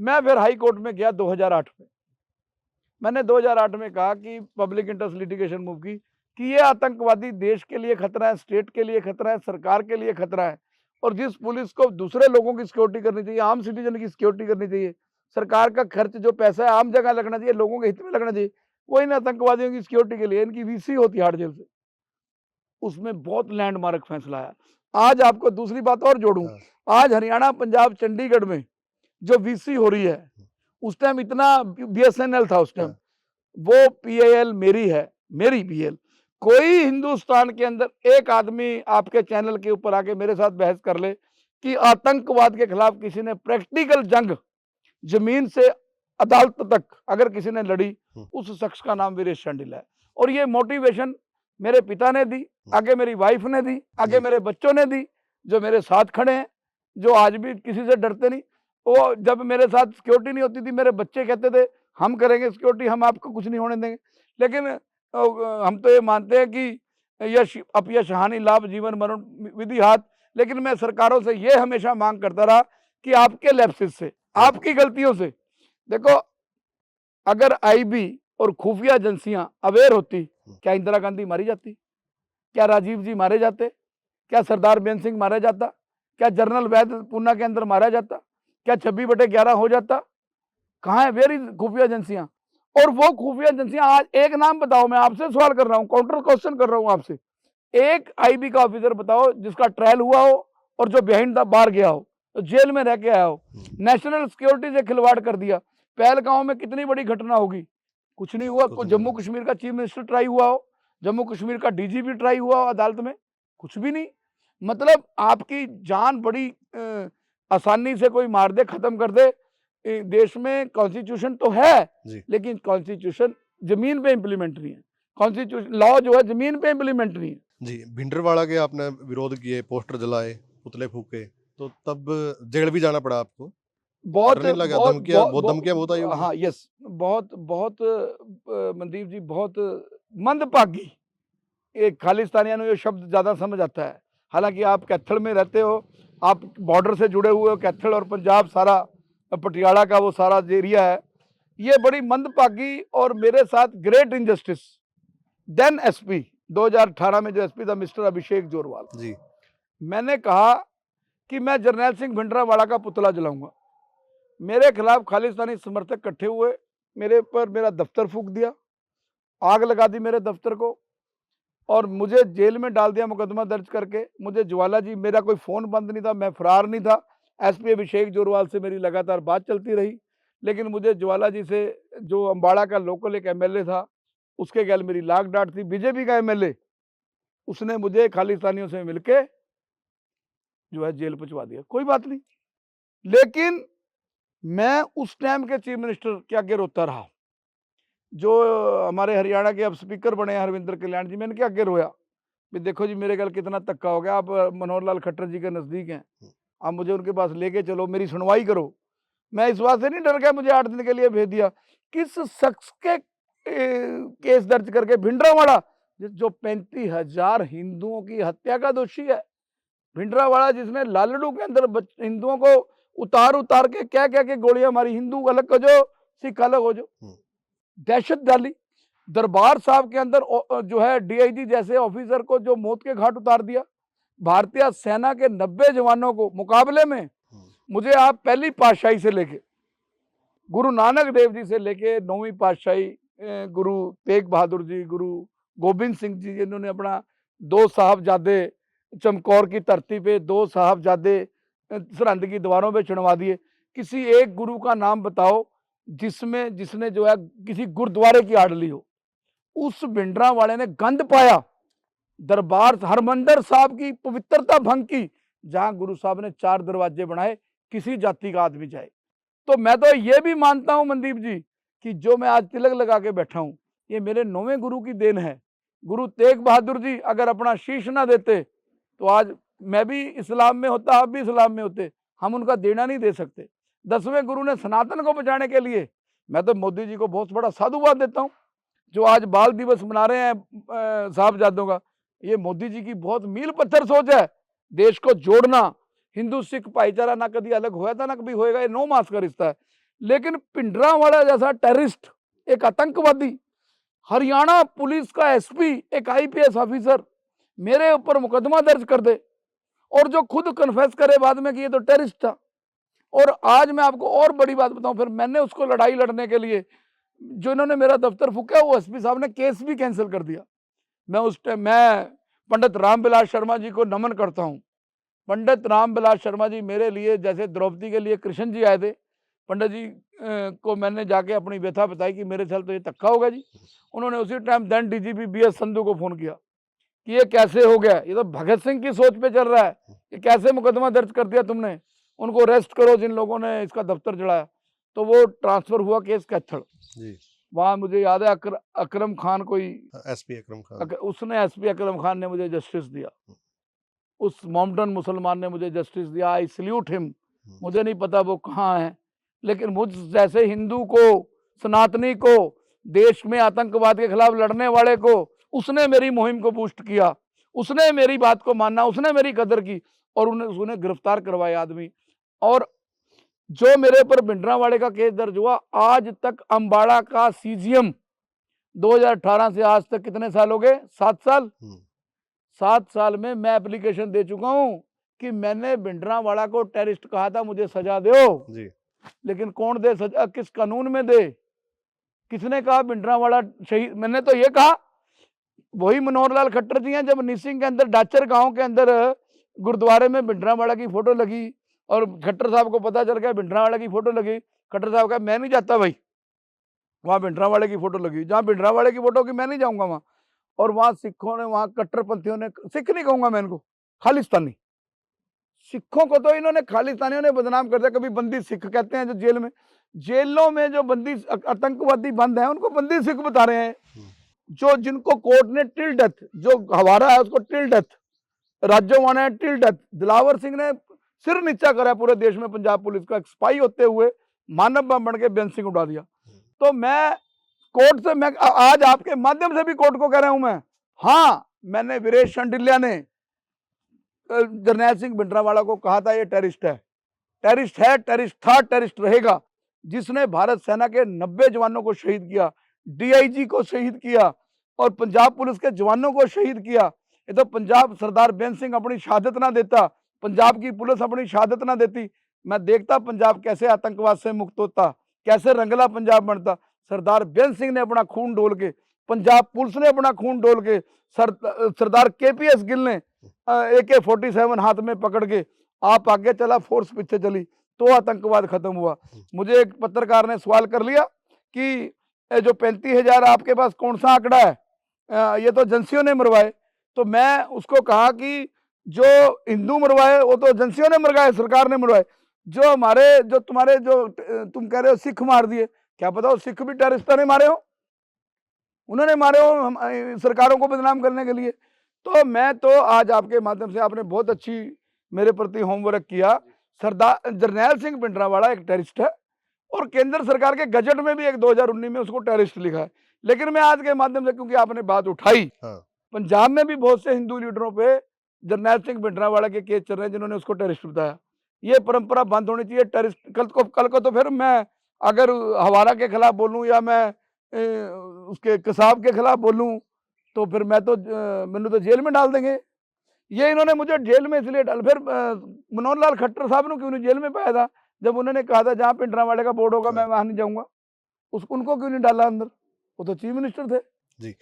Speaker 1: मैं फिर हाई कोर्ट में गया 2008 में, मैंने 2008 में कहा कि पब्लिक इंटरेस्ट लिटिगेशन मूव की कि ये आतंकवादी देश के लिए खतरा है, स्टेट के लिए खतरा है, सरकार के लिए खतरा है, और जिस पुलिस को दूसरे लोगों की सिक्योरिटी करनी चाहिए, आम सिटीजन की सिक्योरिटी करनी चाहिए, सरकार का खर्च जो पैसा है आम जगह लगना चाहिए, लोगों के हित में लगना चाहिए, वो इन आतंकवादियों की सिक्योरिटी के लिए इनकी वीसी होती हार्ड जेल से, उसमें बहुत लैंडमार्क फैसला आया। आज आपको दूसरी बात और जोड़ूं,
Speaker 2: हाँ,
Speaker 1: आज हरियाणा, पंजाब, चंडीगढ़ में जो वीसी हो रही है, उस टाइम इतना बीएसएनएल था उस टाइम,
Speaker 2: हाँ,
Speaker 1: वो पीएल मेरी है, मेरी पीएल। कोई हिंदुस्तान के अंदर एक आदमी आपके चैनल के ऊपर आके मेरे साथ बहस कर ले कि आतंकवाद के खिलाफ किसी ने प्रैक्टिकल जंग जमीन से अदालत तक अगर किसी ने लड़ी, उस शख्स का नाम वीरेश शांडिल है। और ये मोटिवेशन मेरे पिता ने दी, आगे मेरी वाइफ ने दी, आगे
Speaker 2: जी।
Speaker 1: मेरे बच्चों ने दी, जो मेरे साथ खड़े हैं, जो आज भी किसी से डरते नहीं। वो जब मेरे साथ सिक्योरिटी नहीं होती थी, मेरे बच्चे कहते थे हम करेंगे सिक्योरिटी, हम आपको कुछ नहीं होने देंगे। लेकिन हम तो ये मानते हैं कि यश अपयश हानि लाभ जीवन मरण विधि हाथ। लेकिन मैं सरकारों से ये हमेशा मांग करता रहा कि आपके लैप्सेस से, आपकी गलतियों से, देखो अगर आईबी और खुफिया एजेंसियां अवेयर होती, क्या इंदिरा गांधी मारी जाती, क्या राजीव जी मारे जाते, क्या सरदार बेन सिंह मारा जाता, क्या जनरल वैद पूना के अंदर मारा जाता, क्या 26/11 हो जाता? कहाँ है, वेरी खुफिया एजेंसियां? और वो खुफिया एजेंसियां आज, एक नाम बताओ, मैं आपसे सवाल कर रहा हूं, काउंटर क्वेश्चन कर रहा हूं आपसे, एक आईबी का ऑफिसर बताओ जिसका ट्रायल हुआ हो और जो बिहाइंड द बार गया हो, तो जेल में रह के आया हो, नेशनल सिक्योरिटी से खिलवाड़ कर दिया। पहलगांव में कितनी बड़ी घटना होगी, कुछ नहीं हुआ।
Speaker 2: कुछ नहीं
Speaker 1: जम्मू
Speaker 2: हुआ।
Speaker 1: कश्मीर का चीफ मिनिस्टर ट्राई हुआ हो, जम्मू कश्मीर का डीजीपी ट्राई हुआ हो अदालत में, कुछ भी नहीं। मतलब आपकी जान बड़ी आसानी से कोई मार दे, खत्म कर दे। देश में कॉन्स्टिट्यूशन तो है,
Speaker 2: जी।
Speaker 1: लेकिन कॉन्स्टिट्यूशन जमीन पे इंप्लीमेंट नहीं है, कॉन्स्टिट्यूशन लॉ जो है जमीन पे इंप्लीमेंट नहीं है।
Speaker 2: जी, भिंडरवाड़ा के आपने विरोध किए, पोस्टर जलाए, पुतले फूके, तो तब जेल भी जाना पड़ा आपको?
Speaker 1: बहुत
Speaker 2: डर नहीं लगा?
Speaker 1: बहुत
Speaker 2: धमकियाँ बहुत आई होगी?
Speaker 1: हाँ, यस, बहुत बहुत मनदीप जी, बहुत मंदभागी। एक खालिस्तानियों को ये शब्द ज्यादा समझ आता है। हालांकि आप कैथल में रहते हो, आप बॉर्डर से जुड़े हुए हो, कैथल और पंजाब, सारा पटियाला का वो सारा एरिया है। ये बड़ी मंदभागी और मेरे साथ ग्रेट इनजस्टिस। देन एसपी 2018 में जो एसपी था मिस्टर अभिषेक जोरवाल,
Speaker 2: जी।
Speaker 1: मैंने कहा कि मैं जर्नैल सिंह भिंडरावाला का पुतला जलाऊंगा। मेरे खिलाफ खालिस्तानी समर्थक इकट्ठे हुए, मेरे पर मेरा दफ्तर फूंक दिया, आग लगा दी मेरे दफ्तर को, और मुझे जेल में डाल दिया मुकदमा दर्ज करके। मुझे ज्वाला जी, मेरा कोई फ़ोन बंद नहीं था, मैं फरार नहीं था। एसपी अभिषेक जोरवाल से मेरी लगातार बात चलती रही, लेकिन मुझे ज्वाला जी से, जो अम्बाड़ा का लोकल एक एमएलए था, उसके गैल मेरी लाग डांट थी। बीजेपी का एमएलए, उसने मुझे खालिस्तानियों से मिलके जो है जेल पहुंचवा दिया। कोई बात नहीं, लेकिन मैं उस टाइम के चीफ मिनिस्टर के आगे रोता रहा, जो हमारे हरियाणा के अब स्पीकर बने हैं हरविंदर कल्याण जी। मैंने क्या आगे रोया भी, देखो जी मेरे गल कितना धक्का हो गया, आप मनोहर लाल खट्टर जी के नज़दीक हैं, आप मुझे उनके पास लेके चलो, मेरी सुनवाई करो। मैं इस बात से नहीं डर गया, मुझे 8 दिन के लिए भेज दिया। किस शख्स के केस दर्ज करके, भिंडरावाड़ा जो 35,000 हिंदुओं की हत्या का दोषी है, भिंडरावाड़ा जिसने लालड़ू के अंदर हिंदुओं को उतार उतार के क्या क्या के गोलियां मारी, हिंदू अलग हो जो, सिख अलग हो जो, दहशत डाली। दरबार साहब के अंदर जो है डीआईजी जैसे ऑफिसर को जो मौत के घाट उतार दिया। भारतीय सेना के 90 जवानों को मुकाबले में, मुझे आप पहली पातशाही से लेके, गुरु नानक देव जी से लेके 9वीं पातशाही, गुरु तेग बहादुर जी, गुरु गोबिंद सिंह जी, जिन्होंने अपना 2 साहबजादे चमकौर की धरती पे, 2 साहबजादे सरहंद की दीवारों पे चढ़वा दिए। किसी एक गुरु का नाम बताओ जिसने जो है किसी गुरुद्वारे की आड़ ली हो। उस भिंडरावाले ने गंद पाया, दरबार हरमंदर साहब की पवित्रता भंग की, जहां गुरु साहब ने 4 दरवाजे बनाए, किसी जाति का आदमी जाए। तो मैं तो ये भी मानता हूं मनदीप जी कि जो मैं आज तिलक लगा के बैठा हूं, ये मेरे 9वें गुरु की देन है। गुरु तेग बहादुर जी अगर अपना शीश ना देते तो आज मैं भी इस्लाम में होता, आप भी इस्लाम में होते, हम उनका देना नहीं दे सकते। 10वें गुरु ने सनातन को बचाने के लिए, मैं तो मोदी जी को बहुत बड़ा साधुवाद देता हूं, जो आज बाल दिवस मना रहे हैं साहबजादों का। ये मोदी जी की बहुत मील पत्थर सोच है, देश को जोड़ना। हिंदू सिख भाईचारा ना कभी अलग हुआ था ना कभी होएगा, ये 9 मास का रिश्ता है। लेकिन भिंडरावाला जैसा टेररिस्ट, एक आतंकवादी, हरियाणा पुलिस का एसपी, एक आईपीएस ऑफिसर मेरे ऊपर मुकदमा दर्ज कर दे, और जो खुद कन्फेस करे बाद में कि ये तो टेररिस्ट था। और आज मैं आपको और बड़ी बात बताऊं, फिर मैंने उसको लड़ाई लड़ने के लिए जो इन्होंने मेरा दफ्तर फूका, वो एसपी साहब ने केस भी कैंसिल कर दिया। मैं उस टाइम मैं पंडित रामविलास शर्मा जी को नमन करता हूं। पंडित रामविलास शर्मा जी मेरे लिए जैसे द्रौपदी के लिए कृष्ण जी आए थे, पंडित जी को मैंने जाके अपनी व्यथा बताई कि मेरे साथ तो ये धक्का होगा जी। उन्होंने उसी time then DGP BS Sandhu को फोन किया कि ये कैसे हो गया, ये तो भगत सिंह की सोच पे चल रहा है, ये कैसे मुकदमा दर्ज कर दिया तुमने, उनको अरेस्ट करो जिन लोगों ने इसका दफ्तर जलाया। तो वो ट्रांसफर हुआ केस कैथल।
Speaker 2: जी।
Speaker 1: वहां मुझे याद है अकरम खान कोई
Speaker 2: एसपी अकरम खान।
Speaker 1: उसने एसपी अकरम खान ने मुझे जस्टिस दिया, उस मॉम्पटन मुसलमान ने मुझे जस्टिस दिया। I salute him. मुझे नहीं पता वो कहाँ है, लेकिन मुझ जैसे हिंदू को, सनातनी को, देश में आतंकवाद के खिलाफ लड़ने वाले को, उसने मेरी मुहिम को बूस्ट किया, उसने मेरी बात को माना, उसने मेरी कदर की और उन्हें गिरफ्तार करवाया आदमी। और जो मेरे पर भिंडरावाले का केस दर्ज हुआ, आज तक अंबाड़ा का सीजीएम 2018 से आज तक कितने साल हो गए? 7 साल। 7 साल में मैं एप्लीकेशन दे चुका हूं कि मैंने भिंडरावाला को टेररिस्ट कहा था, मुझे सजा दो जी। लेकिन कौन दे सजा, किस कानून में दे? किसने कहा भिंडरावाला शहीद? मैंने तो ये कहा, वही मनोहर लाल खट्टर जी हैं, जब निसिंग के अंदर डाचर गांव के अंदर गुरुद्वारे में भिंडरावाला की फोटो लगी और खट्टर साहब को पता चल गया भिंडरावाला की फोटो लगी, खट्टर साहब कहा मैं नहीं जाता भाई, वहां भिंडरावाले की फोटो लगी, जहां भिंडरावाले की फोटो की मैं नहीं जाऊंगा वहां। और वहां सिखों ने, वहां कट्टरपंथियों ने, सिख नहीं कहूंगा मैं इनको, खालिस्तानी सिखों को तो इन्होंने, खालिस्तानियों ने बदनाम कर दिया। कभी बंदी सिख कहते हैं जो जेलों में जो बंदी आतंकवादी बंद हैं उनको बंदी सिख बता रहे हैं। जो जिनको कोर्ट ने टिल डेथ, जो हवारा है उसको टिल डेथ, राज्यवाना है टिल डेथ। दिलावर सिंह ने सिर नीचा करा पूरे देश में पंजाब पुलिस का, स्पाई होते हुए मानव बम बन के बेंसिंग उड़ा दिया। तो मैं कोर्ट से, मैं आज आपके माध्यम से भी कोर्ट को कह रहा हूं मैं, हाँ मैंने वीरेश शांडिल्या ने जरनैल सिंह भिंडरावाला को कहा था ये टेररिस्ट है, टेररिस्ट है, टेररिस्ट था, टेररिस्ट रहेगा। जिसने भारत सेना के 90 जवानों को शहीद किया, डीआईजी को शहीद किया और पंजाब पुलिस के जवानों को शहीद किया। ये तो पंजाब सरदार बेन सिंह अपनी शहादत ना देता, पंजाब की पुलिस अपनी शहादत ना देती, मैं देखता पंजाब कैसे आतंकवाद से मुक्त होता, कैसे रंगला पंजाब बनता। सरदार बेन सिंह ने अपना खून डोल के, पंजाब पुलिस ने अपना खून डोल के, सरदार केपीएस गिल ने AK-47 हाथ में पकड़ के आप आगे चला, फोर्स पीछे चली, तो आतंकवाद खत्म हुआ। मुझे एक पत्रकार ने सवाल कर लिया कि जो 35,000 आपके पास कौन सा आंकड़ा है, ये तो एजेंसियों ने मरवाए। तो मैं उसको कहा कि जो हिंदू मरवाए वो तो एजेंसियों ने मरवाए, सरकार ने मरवाए। जो हमारे, जो तुम्हारे, जो तुम कह रहे हो सिख मार दिए, क्या पता वो सिख भी टेररिस्टों ने मारे हो, उन्होंने मारे हो सरकारों को बदनाम करने के लिए। तो मैं तो आज आपके माध्यम से, आपने बहुत अच्छी मेरे प्रति होमवर्क किया। सरदार जरनैल सिंह भिंडरावाला एक टेररिस्ट है और केंद्र सरकार के गजट में भी एक 2019 में उसको टेररिस्ट लिखा है। लेकिन मैं आज के माध्यम से, क्योंकि आपने बात उठाई, पंजाब में भी बहुत से हिंदू लीडरों पे जरनैल सिंह भिंडरावाला के केस चल रहे हैं जिन्होंने उसको टेररिस्ट बताया। ये परंपरा बंद होनी चाहिए। टेररिस्ट कल को तो फिर मैं अगर हवारा के खिलाफ बोलूं या मैं उसके कसाब के खिलाफ बोलूं तो फिर मैं तो मैंने तो जेल में डाल देंगे। ये इन्होंने मुझे जेल में इसलिए डाल, फिर मनोहर लाल खट्टर साहब ने क्यों नहीं जेल में पाया था जब उन्होंने कहा था जहां भिंडरावाले का बोर्ड होगा मैं वहां नहीं जाऊंगा, उनको क्यों नहीं डाला अंदर? वो तो चीफ मिनिस्टर थे
Speaker 2: जी।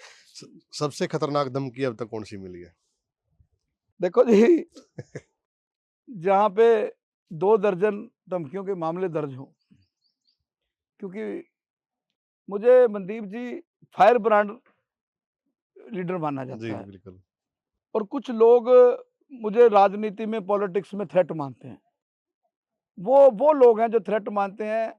Speaker 2: सबसे खतरनाक धमकी अब तक कौन सी मिली है?
Speaker 1: देखो जी, जहां पे 2 दर्जन धमकियों के मामले दर्ज हों, क्योंकि मुझे मनदीप जी फायर ब्रांड लीडर माना जाता
Speaker 2: जी,
Speaker 1: है।
Speaker 2: बिल्कुल।
Speaker 1: और कुछ लोग मुझे राजनीति में, पॉलिटिक्स में थ्रेट मानते हैं। वो लोग हैं जो थ्रेट मानते हैं,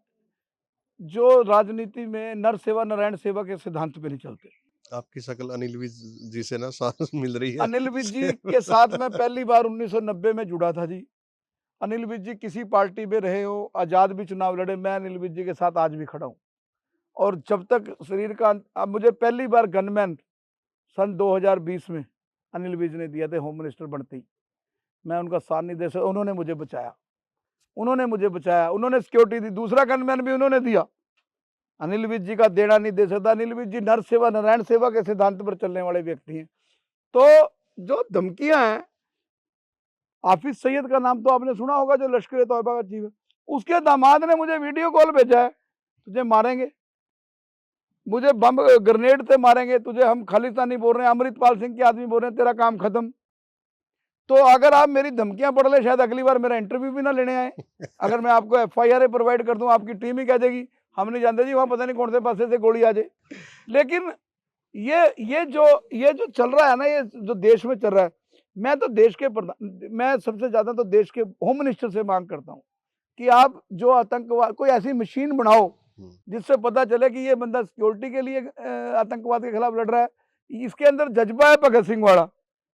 Speaker 1: जो राजनीति में नर सेवा नारायण सेवा के सिद्धांत पे नहीं चलते।
Speaker 2: आपकी शक्ल अनिल विज जी से ना साथ मिल रही है।
Speaker 1: अनिल विज जी के साथ मैं पहली बार 1990 में जुड़ा था जी। अनिल विज जी किसी पार्टी में रहे हो, आजाद भी चुनाव लड़े, मैं अनिल विज जी के साथ आज भी खड़ा हूं। और जब तक शरीर का, अब मुझे पहली बार गनमैन सन 2020 में अनिल विज ने दिया थे, होम मिनिस्टर बनते ही। मैं उनका साथ नहीं दे सकता, उन्होंने मुझे बचाया, उन्होंने सिक्योरिटी दी। दूसरा गनमैन भी उन्होंने दिया, अनिल विज जी का देना नहीं दे सकता। अनिल विज जी नर सेवा नारायण सेवा के सिद्धांत पर चलने वाले व्यक्ति हैं। तो जो धमकियां हैं, हाफिज सईद का नाम तो आपने सुना होगा, जो लश्कर-ए-तौयबा का चीफ है, उसके दामाद ने मुझे वीडियो कॉल भेजा है, तुझे मारेंगे, मुझे बम ग्रेनेड से मारेंगे, तुझे हम खालिस्तानी बोल रहे हैं, अमृतपाल सिंह के आदमी बोल रहे हैं, तेरा काम खत्म। तो अगर आप मेरी धमकियां पढ़ ले, शायद अगली बार मेरा इंटरव्यू भी ना लेने आए। अगर मैं आपको FIR प्रोवाइड कर दूं, आपकी टीम ही कह देगी हम नहीं जानते जी, वहां पता नहीं कौन से पासे से गोली आ जाए। लेकिन ये जो चल रहा है ना, ये जो देश में चल रहा है, मैं तो देश के मैं सबसे ज्यादा तो देश के होम मिनिस्टर से मांग करता हूँ कि आप जो आतंकवाद, कोई ऐसी मशीन बनाओ जिससे पता चले कि ये बंदा सिक्योरिटी के लिए आतंकवाद के खिलाफ लड़ रहा है, इसके अंदर जज्बा है भगत सिंह वाला,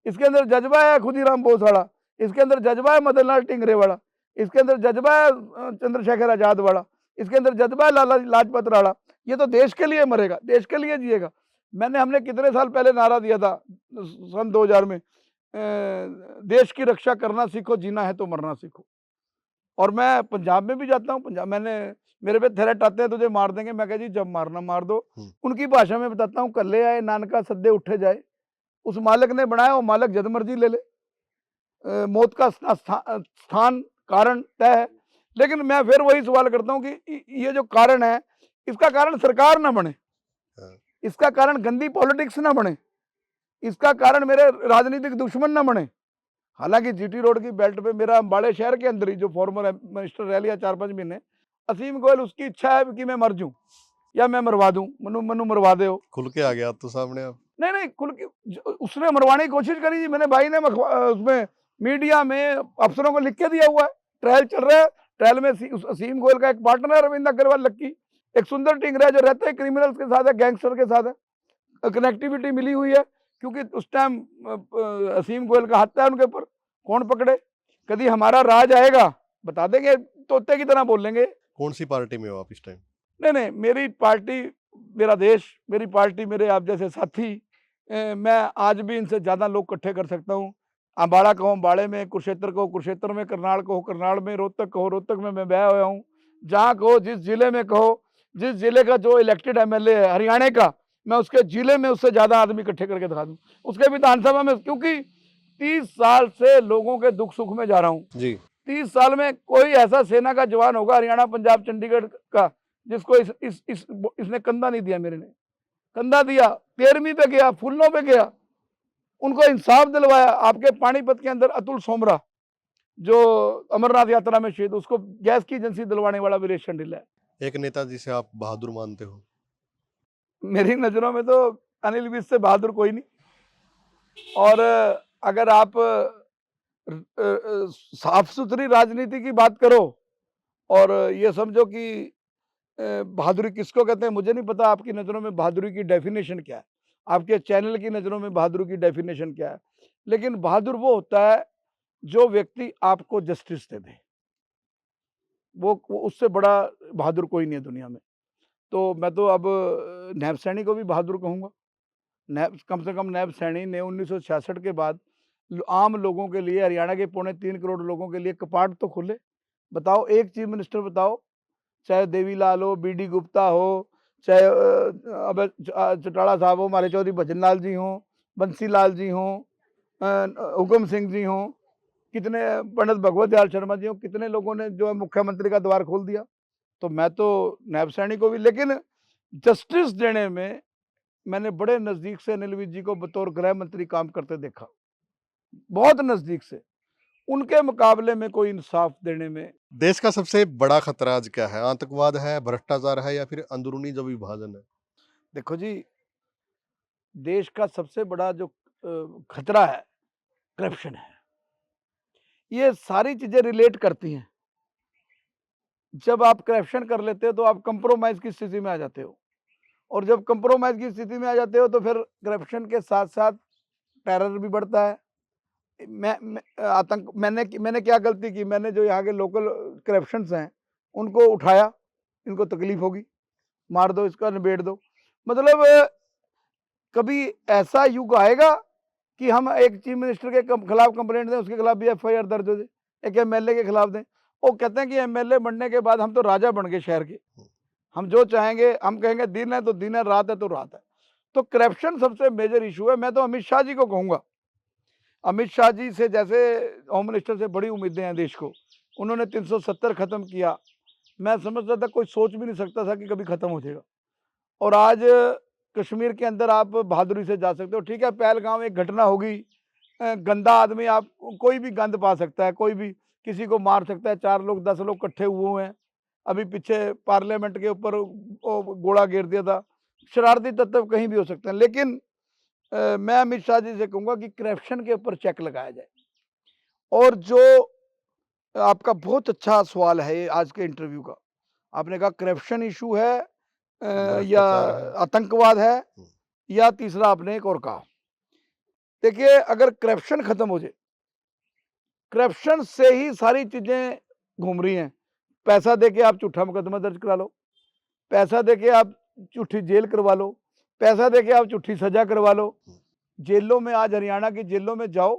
Speaker 1: इसके अंदर जज्बा है खुदीराम बोस वाला, इसके अंदर जज्बा है मदन लाल टिंगरे वाला, इसके अंदर जज्बा है चंद्रशेखर आजाद वाला, इसके अंदर जज्बा है लाला लाजपत राणा। ये तो देश के लिए मरेगा, देश के लिए जिएगा। हमने कितने साल पहले नारा दिया था सन 2000 में, देश की रक्षा करना सीखो, जीना है तो मरना सीखो। और मैं पंजाब में भी जाता हूँ, पंजाब मेरे पे थ्रेट आते हैं तुझे मार देंगे, मैं कह जी जब मारना मार दो। उनकी भाषा में बताता हूँ, कल्ले आए नानका सद्दे उठे जाए। उस मालिक ने बनाया, वो मालिक जद मर्जी ले ले, मौत का स्थान कारण तय है। लेकिन मैं फिर वही सवाल करता हूँ कि ये जो कारण है, इसका कारण सरकार ना बने, इसका कारण गंदी पॉलिटिक्स ना बने, इसका कारण मेरे राजनीतिक दुश्मन ना बने। हालांकि GT रोड की बेल्ट पे मेरा अम्बाड़े शहर के अंदर ही जो फॉर्मर मिनिस्टर रह लिया 4-5 महीने, असीम गोयल, उसकी इच्छा है कि मैं मर जाऊं या मैं मरवा दूं, मनु मरवा दे।
Speaker 2: खुल के आ गया तो सामने आप।
Speaker 1: नहीं खुल के उसने मरवाने की कोशिश करी जी, मेरे भाई ने उसमें मीडिया में अफसरों को लिख के दिया हुआ है, ट्रायल चल रहा है, ट्रायल में असीम गोयल का एक पार्टनर है रविंद्र अग्रवाल लक्की, एक सुंदर टिंगरा जो रहते हैं क्रिमिनल्स के साथ है, गैंगस्टर के साथ है, कनेक्टिविटी मिली हुई है, क्योंकि उस टाइम असीम गोयल का हाथ है उनके ऊपर, कौन पकड़े। कभी हमारा राज आएगा, बता देंगे, तोते की तरह बोल लेंगे।
Speaker 2: कौन सी पार्टी में हो आप इस टाइम?
Speaker 1: नहीं, मेरी पार्टी, मेरा देश, मेरी पार्टी, मेरे आप जैसे साथी, मैं आज भी इनसे ज़्यादा लोग इकट्ठे कर सकता हूँ। अम्बाड़ा कहो अम्बाड़े में, कुरुक्षेत्र कहो कुरुक्षेत्र में, करनाल कहो करनाल में, रोहतक कहो रोहतक में मैं बया हुआ हूँ। जहाँ कहो, जिस जिले में कहो, जिस जिले का जो इलेक्टेड MLA है हरियाणा का, मैं उसके जिले में उससे ज़्यादा आदमी इकट्ठे करके दिखा दूँ, उसके विधानसभा में। क्योंकि 30 साल से लोगों के दुख सुख में जा रहा हूँ जी। 30 साल में कोई ऐसा सेना का जवान होगा हरियाणा पंजाब चंडीगढ़ का जिसको इसने कंधा नहीं दिया। मेरे ने कंधा दिया, 13वीं पे गया, फूलों पे गया, उनको इंसाफ दिलवाया। आपके पानीपत के अंदर अतुल सोमरा जो अमरनाथ यात्रा में शहीद, उसको गैस की एजेंसी दिलवाने वाला वीरेश चंडीला है।
Speaker 2: एक नेता जिसे आप बहादुर मानते हो?
Speaker 1: मेरी नजरों में तो अनिल विज से बहादुर कोई नहीं। और अगर आप साफ सुथरी राजनीति की बात करो और ये समझो कि बहादुरी किसको कहते हैं, मुझे नहीं पता आपकी नज़रों में बहादुरी की डेफिनेशन क्या है, आपके चैनल की नज़रों में बहादुरी की डेफिनेशन क्या है। लेकिन बहादुर वो होता है जो व्यक्ति आपको जस्टिस दे दे, वो उससे बड़ा बहादुर कोई नहीं है दुनिया में। तो मैं तो अब नैब सैनी को भी बहादुर कहूँगा। कम से कम नैब सैनी ने 1966 के बाद आम लोगों के लिए, हरियाणा के 3.25 करोड़ लोगों के लिए कपाट तो खोले। बताओ, एक चीफ मिनिस्टर बताओ, चाहे देवीलाल हो, BD गुप्ता हो, चाहे अब चौटाला साहब हो, हमारे चौधरी भजन लाल जी हों, बंसी लाल जी हों, हुक्म सिंह जी हों, कितने पंडित भगवत दयाल शर्मा जी हों, कितने लोगों ने जो है मुख्यमंत्री का द्वार खोल दिया। तो मैं तो नैब सैनी को भी, लेकिन जस्टिस देने में मैंने बड़े नज़दीक से अनिल विज जी को बतौर गृह मंत्री काम करते देखा, बहुत नज़दीक से। उनके मुकाबले में कोई इंसाफ देने में।
Speaker 2: देश का सबसे बड़ा खतरा आज क्या है? आतंकवाद है, भ्रष्टाचार है, या फिर अंदरूनी जो विभाजन है?
Speaker 1: देखो जी, देश का सबसे बड़ा जो खतरा है करप्शन है। ये सारी चीजें रिलेट करती हैं। जब आप करप्शन कर लेते हो तो आप कंप्रोमाइज की स्थिति में आ जाते हो, और जब कंप्रोमाइज की स्थिति में आ जाते हो तो फिर करप्शन के साथ साथ टेरर भी बढ़ता है। मैंने क्या गलती की? मैंने जो यहाँ के लोकल करप्शंस हैं उनको उठाया, इनको तकलीफ होगी, मार दो इसका, निबेड़ दो। मतलब कभी ऐसा युग आएगा कि हम एक चीफ मिनिस्टर के खिलाफ कंप्लेंट दें, उसके खिलाफ भी FIR दर्ज हो जाए, एक MLA के खिलाफ दें। वो कहते हैं कि MLA बनने के बाद हम तो राजा बन गए शहर के, हम जो चाहेंगे, हम कहेंगे दिन है तो दिन है, रात है तो रात है। तो करप्शन सबसे मेजर इशू है। मैं तो अमित शाह जी को कहूँगा, अमित शाह जी से, जैसे होम मिनिस्टर से बड़ी उम्मीदें हैं देश को, उन्होंने 370 ख़त्म किया। मैं समझता था कोई सोच भी नहीं सकता था कि कभी ख़त्म हो जाएगा। और आज कश्मीर के अंदर आप बहादुरी से जा सकते हो। ठीक है, पहलगाम एक घटना होगी, गंदा आदमी, आप कोई भी गंद पा सकता है, कोई भी किसी को मार सकता है, 4 लोग 10 लोग इकट्ठे हुए हैं। अभी पीछे पार्लियामेंट के ऊपर गोला गिर दिया था। शरारती तत्व कहीं भी हो सकते हैं, लेकिन मैं अमित शाह जी से कहूँगा कि करप्शन के ऊपर चेक लगाया जाए। और जो आपका बहुत अच्छा सवाल है ये आज के इंटरव्यू का, आपने कहा करप्शन इशू है या
Speaker 2: भ्रष्टाचार है।
Speaker 1: आतंकवाद है, या तीसरा आपने एक और कहा। देखिए, अगर करप्शन खत्म हो जाए, करप्शन से ही सारी चीजें घूम रही हैं। पैसा देके आप झूठा मुकदमा दर्ज करा लो, पैसा देके आप झूठी जेल करवा लो, पैसा देके आप झूठी सजा करवा लो। जेलों में आज हरियाणा की जेलों में जाओ,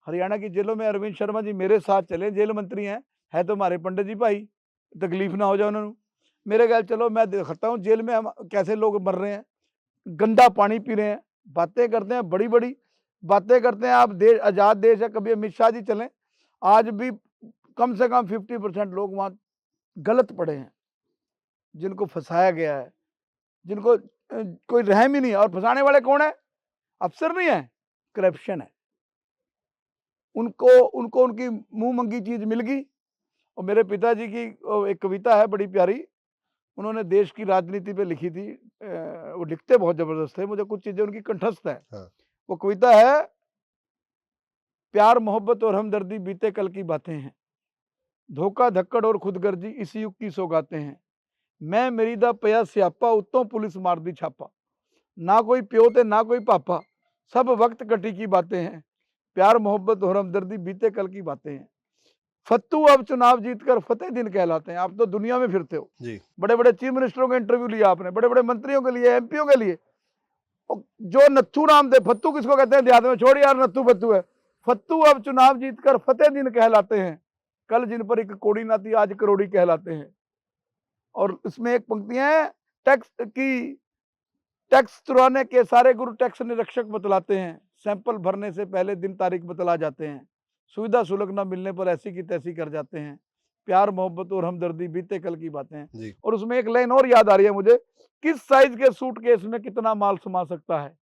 Speaker 1: हरियाणा की जेलों में अरविंद शर्मा जी मेरे साथ चले, जेल मंत्री हैं, है तो हमारे पंडित जी भाई, तकलीफ ना हो जाए उन्होंने। मेरे ख्याल चलो मैं दिखाता हूँ जेल में हम कैसे लोग मर रहे हैं, गंदा पानी पी रहे हैं, बातें करते हैं, बड़ी बड़ी बातें करते हैं। आप देश आज़ाद देश है, कभी अमित शाह जी चलें, आज भी कम से कम 50% लोग वहाँ गलत पड़े हैं, जिनको फंसाया गया है, जिनको कोई रहम ही नहीं है। और फंसाने वाले कौन है? अफसर नहीं है, करप्शन है। उनको उनको उनकी मुंह मंगी चीज मिल गई। और मेरे पिताजी की एक कविता है बड़ी प्यारी, उन्होंने देश की राजनीति पे लिखी थी। वो लिखते बहुत जबरदस्त है, मुझे कुछ चीजें उनकी कंठस्थ है।
Speaker 2: हाँ।
Speaker 1: वो कविता है, प्यार मोहब्बत और हमदर्दी बीते कल की बातें हैं, धोखा धक्कड़ और खुदगर्जी इस युग की सौगातें हैं, मैं मेरी दा पया स्यापा उत्तों पुलिस मार दी छापा, ना कोई प्यो ते ना कोई पापा, सब वक्त कटी की बातें हैं, प्यार मोहब्बत और हमदर्दी बीते कल की बातें हैं। फत्तू अब चुनाव जीतकर फतेह दिन कहलाते हैं। आप तो दुनिया में फिरते हो,
Speaker 2: जी।
Speaker 1: बड़े बड़े चीफ मिनिस्टरों का इंटरव्यू लिया आपने, बड़े बड़े मंत्रियों के लिए, एमपीओ के लिए। और जो नत्थू नाम थे, फत्तू किसको कहते हैं देहात में, छोड़ यार नत्थू फत्तू है। फत्तू अब चुनाव जीतकर फतेह दिन कहलाते हैं, कल जिन पर एक कौड़ी ना थी आज करोड़ी कहलाते हैं। और इसमें एक पंक्तियां हैं, टैक्स चुराने के सारे गुरु टैक्स निरीक्षक बतलाते हैं, सैंपल भरने से पहले दिन तारीख बतला जाते हैं, सुविधा सुलभ न मिलने पर ऐसी की तैसी कर जाते हैं, प्यार मोहब्बत और हमदर्दी बीते कल की बातें हैं।
Speaker 2: जी।
Speaker 1: और उसमें एक लाइन और याद आ रही है मुझे, किस साइज के सूटकेस में कितना माल समा सकता है,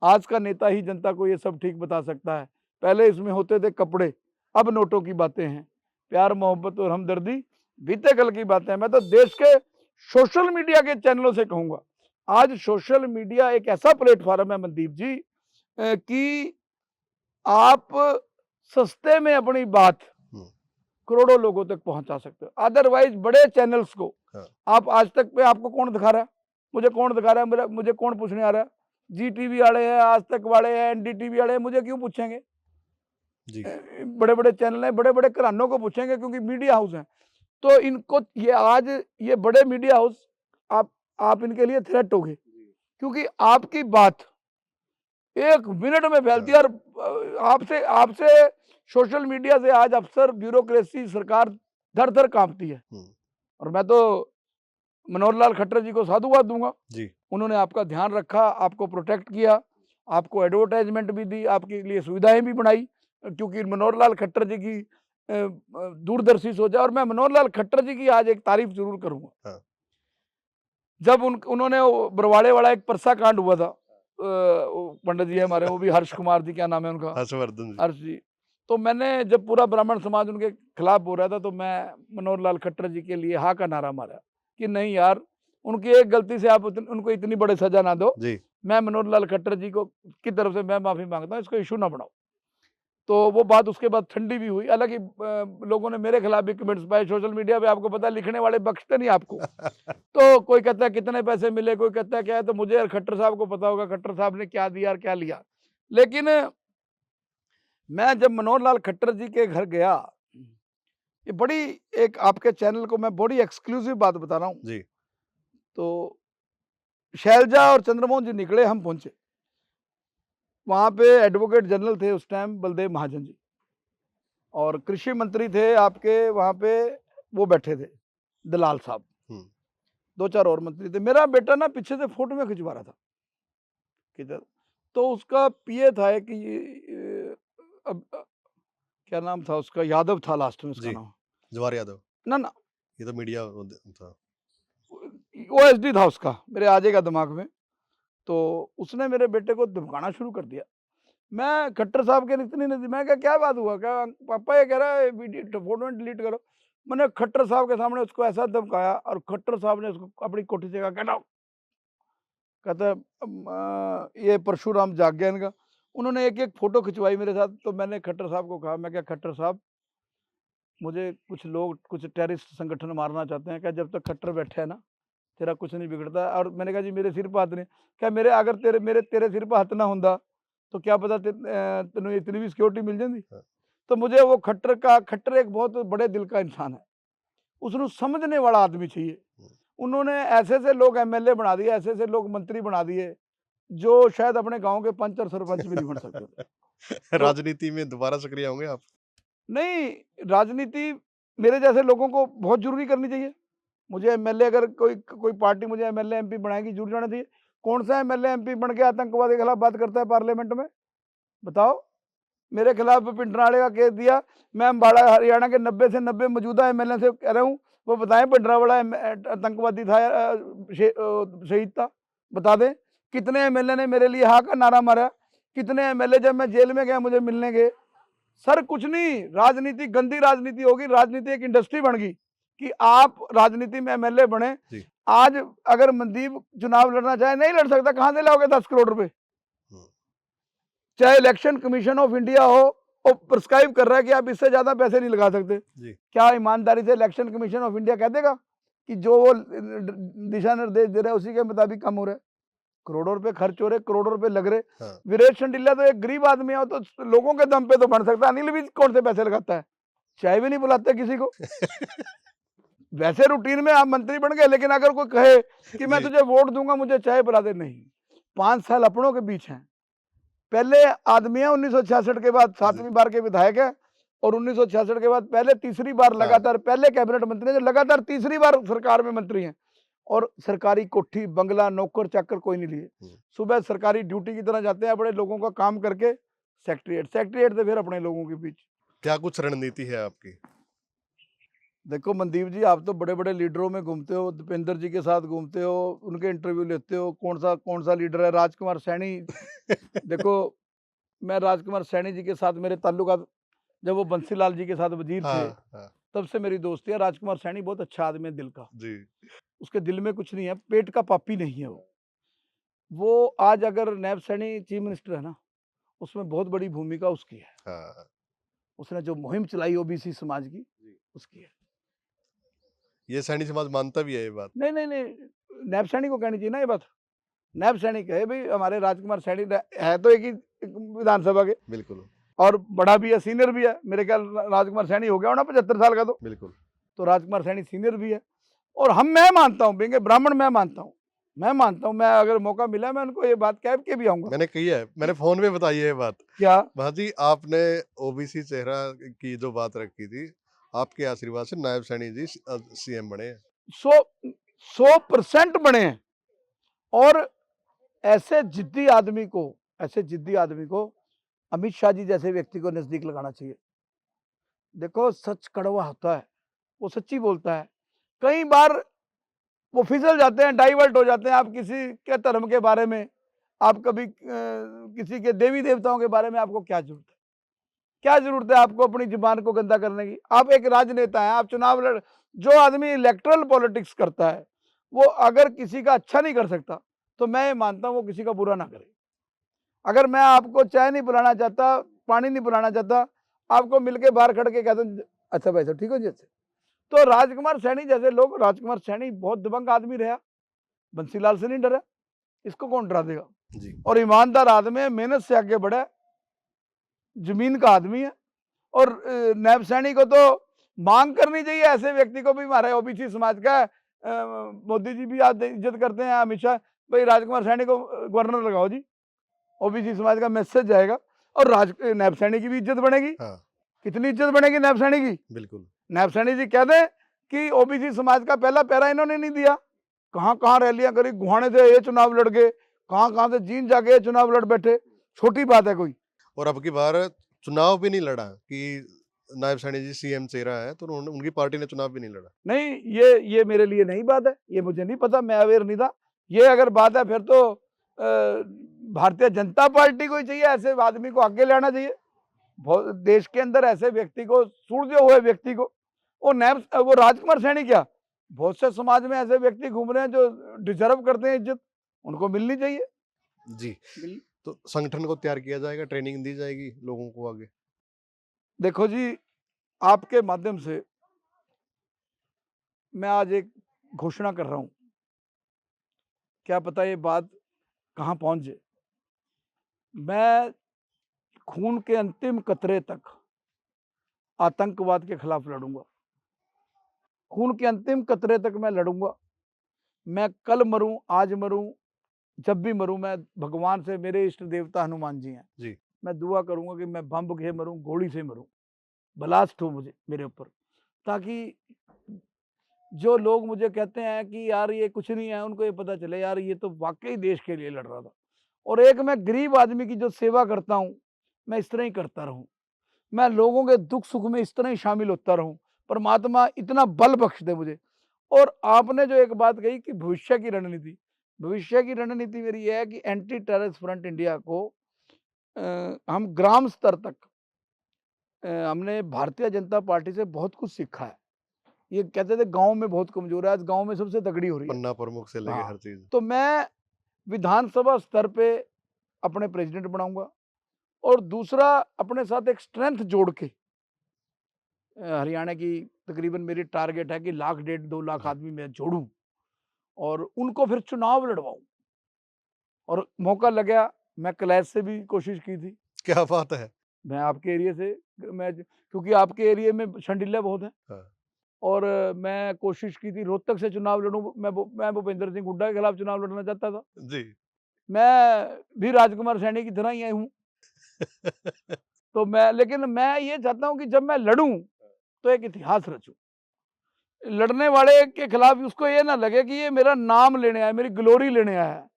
Speaker 1: आज का नेता ही जनता को ये सब ठीक बता सकता है, पहले इसमें होते थे कपड़े अब नोटों की बातें हैं, प्यार मोहब्बत और हमदर्दी बीते कल की बातें हैं। मैं तो देश के सोशल मीडिया के चैनलों से कहूंगा, आज सोशल मीडिया एक ऐसा प्लेटफॉर्म है मनदीप जी कि आप सस्ते में अपनी बात करोड़ों लोगों तक पहुंचा सकते हो। अदरवाइज बड़े चैनल्स को आप आज तक पे आपको कौन दिखा रहा है, मुझे कौन दिखा रहा है, मुझे कौन पूछने आ रहा है? जी टीवी वाले हैं, आज तक वाले हैं, एनडीटीवी वाले हैं, मुझे क्यों पूछेंगे?
Speaker 2: जी।
Speaker 1: बड़े बड़े चैनल हैं, बड़े बड़े घरानों को पूछेंगे, क्योंकि मीडिया हाउस हैं। तो इनको ये आज ये बड़े मीडिया हाउस आप इनके लिए थ्रेट होगे, क्योंकि आपकी बात 1 मिनट में फैलती है। और आपसे सोशल मीडिया से आज अफसर, ब्यूरोक्रेसी, सरकार दर दर कांपती है। और मैं तो मनोहर लाल खट्टर जी को साधुवाद दूंगा
Speaker 2: जी।
Speaker 1: उन्होंने आपका ध्यान रखा, आपको प्रोटेक्ट किया, आपको एडवर्टाइजमेंट भी दी, आपके लिए सुविधाएं भी बनाई, क्योंकि मनोहर लाल खट्टर जी की दूरदर्शी सोचा। और मैं मनोहर लाल खट्टर जी की आज एक तारीफ जरूर करूंगा। जब उन्होंने बरवाड़े वाला एक परसा कांड हुआ था, पंडित जी हमारे, वो भी हर्ष कुमार जी, क्या नाम है उनका,
Speaker 2: हर्षवर्धन जी।
Speaker 1: हर्ष जी। तो मैंने जब पूरा ब्राह्मण समाज उनके खिलाफ हो रहा था, तो मैं मनोहर लाल खट्टर जी के लिए हाँ का नारा मारा कि नहीं यार, उनकी एक गलती से आप उनको इतनी बड़ी सजा ना दो
Speaker 2: जी।
Speaker 1: मैं मनोहर लाल खट्टर जी को की तरफ से मैं माफी मांगता हूँ, इसको इशू ना बनाओ। तो वो बात उसके बाद ठंडी भी हुई। हालांकि लोगों ने मेरे खिलाफ भी कमेंट्स पाए सोशल मीडिया पे, आपको पता है लिखने वाले बख्शते नहीं आपको। तो कोई कहता है कितने पैसे मिले, कोई कहता है क्या है, तो मुझे और खट्टर साहब को पता होगा खट्टर साहब ने क्या दिया और क्या लिया। लेकिन मैं जब मनोहर लाल खट्टर जी के घर गया, ये बड़ी एक आपके चैनल को मैं बड़ी एक्सक्लूसिव बात बता रहा हूँ
Speaker 2: जी।
Speaker 1: तो शैलजा और चंद्रमोहन जी निकले, हम पहुंचे वहां पे। एडवोकेट जनरल थे उस टाइम बलदेव महाजन जी, और कृषि मंत्री थे आपके वहां पे, वो बैठे थे दलाल साहब, 2-4 और मंत्री थे। मेरा बेटा ना पीछे से फोटो में खिंचवा रहा था किधर, तो उसका पीए था कि क्या नाम था उसका, यादव था लास्ट में उसका नाम,
Speaker 2: जवाहर यादव,
Speaker 1: ना ना,
Speaker 2: ये तो मीडिया था।
Speaker 1: ओएसडी था उसका, मेरे आ जाएगा दिमाग में। तो उसने मेरे बेटे को धमकाना शुरू कर दिया। मैं खट्टर साहब के इतनी नहीं, मैं क्या बात हुआ, क्या पापा ये कह रहा है वीडियो फोटो डिलीट करो। मैंने खट्टर साहब के सामने उसको ऐसा धमकाया और खट्टर साहब ने उसको अपनी कोठी से कहा गेट आउट। कहता है ये परशुराम जाग गया इनका। उन्होंने एक एक फोटो खिंचवाई मेरे साथ। तो मैंने खट्टर साहब को कहा, मैं क्या खट्टर साहब, मुझे कुछ लोग कुछ टेररिस्ट संगठन मारना चाहते हैं, क्या जब तक खट्टर बैठे है ना तेरा कुछ नहीं बिगड़ता। और मैंने कहा जी मेरे सिर पर हाथ नहीं, क्या मेरे अगर तेरे सिर पर हाथ ना होंदा तो क्या पता तेन इतनी भी सिक्योरिटी मिल जाती।
Speaker 2: हाँ।
Speaker 1: तो मुझे वो खट्टर एक बहुत बड़े दिल का इंसान है, उसको समझने वाला आदमी चाहिए। उन्होंने ऐसे ऐसे लोग एमएलए बना दिए, ऐसे ऐसे लोग मंत्री बना दिए जो शायद अपने गांव के पंच और सरपंच भी नहीं बन सकते थे। तो
Speaker 2: राजनीति में दोबारा सक्रिय होंगे आप?
Speaker 1: नहीं, राजनीति मेरे जैसे लोगों को बहुत जरूरी करनी चाहिए। मुझे एमएलए, अगर कोई पार्टी मुझे एमएलए एमपी बनाएगी, जुड़ जाना चाहिए। कौन सा एमएलए एमपी बन के आतंकवाद के खिलाफ बात करता है पार्लियामेंट में, बताओ। मेरे खिलाफ पिंडराड़े का केस दिया, मैं अम्बाड़ा हरियाणा के 90 से 90 मौजूदा एमएलए से कह रहा हूँ, वो बताएं पिंडरावाड़ा आतंकवादी था या शहीद था, बता दें। कितने एमएलए ने मेरे लिए हाँ का नारा मारा, कितने एमएलए जब मैं जेल में गया मुझे मिलने गए। सर कुछ नहीं, राजनीति गंदी राजनीति होगी, राजनीति एक इंडस्ट्री बन गई कि आप राजनीति में एमएलए बने।
Speaker 2: जी।
Speaker 1: आज अगर मनदीप चुनाव लड़ना चाहे नहीं लड़ सकता, कहां से लाओगे 10 करोड़ रुपए। चाहे इलेक्शन कमीशन ऑफ इंडिया हो, वो प्रिस्क्राइब कर रहा है कि आप इससे ज्यादा पैसे नहीं लगा सकते
Speaker 2: जी।
Speaker 1: क्या ईमानदारी से इलेक्शन कमीशन ऑफ इंडिया कह देगा कि जो वो दिशा निर्देश दे रहे हैं उसी के मुताबिक कम हो रहा है? करोड़ों रुपए खर्च हो रहे, करोड़ों रुपए लग रहे।
Speaker 2: हाँ।
Speaker 1: वीरेश चंडिला तो एक गरीब आदमी है, तो लोगों के दम पे तो बन सकता है। अनिल भी कौन से पैसे लगाता है, चाय भी नहीं बुलाते किसी को। वैसे रूटीन में आप मंत्री बन गए, लेकिन अगर कोई कहे कि मैं
Speaker 2: जी।
Speaker 1: तुझे वोट दूंगा मुझे चाय पिला दे, नहीं। 5 साल अपनों के बीच हैं। पहले आदमी है 1966 के बाद 7वीं बार के विधायक है, और 1966 के बाद पहले तीसरी बार लगातार, पहले कैबिनेट मंत्री है जो लगातार तीसरी बार सरकार में मंत्री हैं, और सरकारी कोठी बंगला नौकर चाकर कोई नहीं लिए। सुबह सरकारी ड्यूटी की तरह जाते हैं, अपने लोगों का काम करके सेक्रेटरीट से फिर अपने लोगों के बीच।
Speaker 2: क्या कुछ रणनीति है आपकी?
Speaker 1: देखो मनदीप जी, आप तो बड़े बड़े लीडरों में घूमते हो, दीपेंद्र जी के साथ घूमते हो, उनके इंटरव्यू लेते हो, कौन सा लीडर है, राजकुमार सैनी। देखो मैं राजकुमार सैनी जी के साथ मेरे ताल्लुकात, जब वो बंसीलाल जी के साथ वजीर थे,
Speaker 2: हाँ।
Speaker 1: तब से मेरी दोस्ती है। राजकुमार सैनी बहुत अच्छा आदमी है दिल का,
Speaker 2: जी।
Speaker 1: उसके दिल में कुछ नहीं है, पेट का पापी नहीं है वो। आज अगर नैब सैनी चीफ मिनिस्टर है ना, उसमें बहुत बड़ी भूमिका उसकी है।
Speaker 2: हाँ।
Speaker 1: उसने जो मुहिम चलाई ओबीसी समाज की, उसकी है।
Speaker 2: ये सैनी समाज मानता भी है ये बात?
Speaker 1: नहीं, नैब सैनी को कहनी चाहिए ना ये बात। नैब सैनी कहे भाई हमारे राजकुमार सैनी है तो एक ही विधानसभा के,
Speaker 2: बिल्कुल।
Speaker 1: और बड़ा भी है, सीनियर भी है। मेरे ख्याल राजकुमार सैनी हो गया होना 75 साल का, तो
Speaker 2: बिल्कुल।
Speaker 1: तो राजकुमार सैनी सीनियर भी है। और मैं मानता हूँ, बेंगे ब्राह्मण मैं मानता हूँ, मैं अगर मौका मिला मैं उनको ये बात कह के भी आऊंगा।
Speaker 2: मैंने कही है, मैंने फोन में बताई है ये बात।
Speaker 1: क्या
Speaker 2: भाजी, आपने ओबीसी चेहरा की जो बात रखी थी, आपके आशीर्वाद से नायब सैनी जी सीएम बने हैं।
Speaker 1: 100% बने हैं। और ऐसे जिद्दी आदमी को अमित शाह जी जैसे व्यक्ति को नजदीक लगाना चाहिए। देखो सच कड़वा होता है, वो सच्ची बोलता है। कई बार वो फिसल जाते हैं, डाइवर्ट हो जाते हैं। आप किसी के धर्म के बारे में, आप कभी किसी के देवी देवताओं के बारे में आपको क्या जरूरत है आपको अपनी जुबान को गंदा करने की? आप एक राजनेता हैं, आप चुनाव लड़, जो आदमी इलेक्ट्रल पॉलिटिक्स करता है वो अगर किसी का अच्छा नहीं कर सकता तो मैं ये मानता हूं वो किसी का बुरा ना करे। अगर मैं आपको चाय नहीं पिलाना चाहता, पानी नहीं पिलाना चाहता, आपको मिलके बाहर खड़ के कह दूं अच्छा भाई साहब ठीक हो जी, अच्छा। तो राजकुमार सैनी जैसे लोग, राजकुमार सैनी बहुत दबंग आदमी रहा, बंसीलाल से नहीं डरा, इसको कौन डरा देगा
Speaker 2: जी।
Speaker 1: और ईमानदार आदमी है, मेहनत से आगे बढ़ा, जमीन का आदमी है। और नैब सैनी को तो मांग करनी चाहिए ऐसे व्यक्ति को भी, हमारे ओबीसी समाज का मोदी जी भी आज इज्जत करते हैं, अमित शाह, भाई राजकुमार सैनी को गवर्नर लगाओ जी, ओबीसी समाज का मैसेज जाएगा और नैब सैनी की भी इज्जत बनेगी।
Speaker 2: हाँ।
Speaker 1: कितनी इज्जत बनेगी नैब सैनी की?
Speaker 2: बिल्कुल।
Speaker 1: नैब सैनी जी कह दें कि ओबीसी समाज का पहला पैरा इन्होंने नहीं दिया, कहां रैलियां करी, गुहाने से ये चुनाव लड़ गए, कहां से जीन जाके चुनाव लड़ बैठे, छोटी बात है कोई?
Speaker 2: और अब की बार चुनाव भी नहीं लड़ा कि नायब सैनी जी सीएम चेहरा है, तो उन्होंने उनकी पार्टी ने चुनाव भी नहीं लड़ा।
Speaker 1: नहीं, ये मेरे लिए नई बात है, ये मुझे नहीं पता, मैं अवेयर नहीं था। ये अगर बात है फिर तो भारतीय जनता पार्टी को ही चाहिए, ऐसे आदमी को आगे लाना चाहिए। देश के अंदर ऐसे व्यक्ति को, सूझे हुए व्यक्ति को, वो राजकुमार सैनी क्या, बहुत से समाज में ऐसे व्यक्ति घूम रहे हैं जो डिजर्व करते हैं इज्जत, उनको मिलनी चाहिए।
Speaker 2: जी, तो संगठन को तैयार किया जाएगा, ट्रेनिंग दी जाएगी लोगों को आगे।
Speaker 1: देखो जी, आपके माध्यम से मैं आज एक घोषणा कर रहा हूं, क्या पता ये बात कहां पहुंच जाए। मैं खून के अंतिम कतरे तक आतंकवाद के खिलाफ लड़ूंगा, खून के अंतिम कतरे तक मैं लड़ूंगा। मैं कल मरूं, आज मरूं, जब भी मरूं, मैं भगवान से, मेरे इष्ट देवता हनुमान जी हैं
Speaker 2: जी,
Speaker 1: मैं दुआ करूंगा कि मैं बम से मरूं, गोली से मरूं, ब्लास्ट हो मुझे मेरे ऊपर, ताकि जो लोग मुझे कहते हैं कि यार ये कुछ नहीं है, उनको ये पता चले यार ये तो वाकई देश के लिए लड़ रहा था। और एक मैं गरीब आदमी की जो सेवा करता हूं, मैं इस तरह ही करता रहूं, मैं लोगों के दुख सुख में इस तरह ही शामिल होता रहूं। परमात्मा इतना बल बख्श दे मुझे। और आपने जो एक बात कही कि भविष्य की रणनीति, भविष्य की रणनीति मेरी यह है कि एंटी टेररिस्ट फ्रंट इंडिया को हम ग्राम स्तर तक, हमने भारतीय जनता पार्टी से बहुत कुछ सीखा है। ये कहते थे गांव में बहुत कमजोर है, आज गांव में सबसे तगड़ी हो रही है।
Speaker 2: पन्ना प्रमुख से लेके
Speaker 1: हाँ,
Speaker 2: हर चीज।
Speaker 1: तो मैं विधानसभा स्तर पे अपने प्रेसिडेंट बनाऊंगा, और दूसरा अपने साथ एक स्ट्रेंथ जोड़ के, हरियाणा की तकरीबन मेरी टारगेट है कि 1 लाख 1.5 लाख आदमी मैं जोड़ूं और उनको फिर चुनाव लड़वाऊं। और मौका लगा, मैं क्लैश से भी कोशिश की थी।
Speaker 2: क्या बात है।
Speaker 1: मैं आपके एरिया से, मैं क्योंकि आपके एरिया में शंडिल्य बहुत है,
Speaker 2: हाँ,
Speaker 1: और मैं कोशिश की थी रोहतक से चुनाव लड़ूं। मैं भूपेंद्र सिंह हुड्डा के खिलाफ चुनाव लड़ना चाहता था।
Speaker 2: जी।
Speaker 1: मैं भी राजकुमार सैनी की तरह ही हूँ। तो लेकिन मैं ये चाहता हूं कि जब मैं लड़ूं तो एक इतिहास रचूं, लड़ने वाले के खिलाफ उसको ये ना लगे कि ये मेरा नाम लेने आया, मेरी ग्लोरी लेने आया है,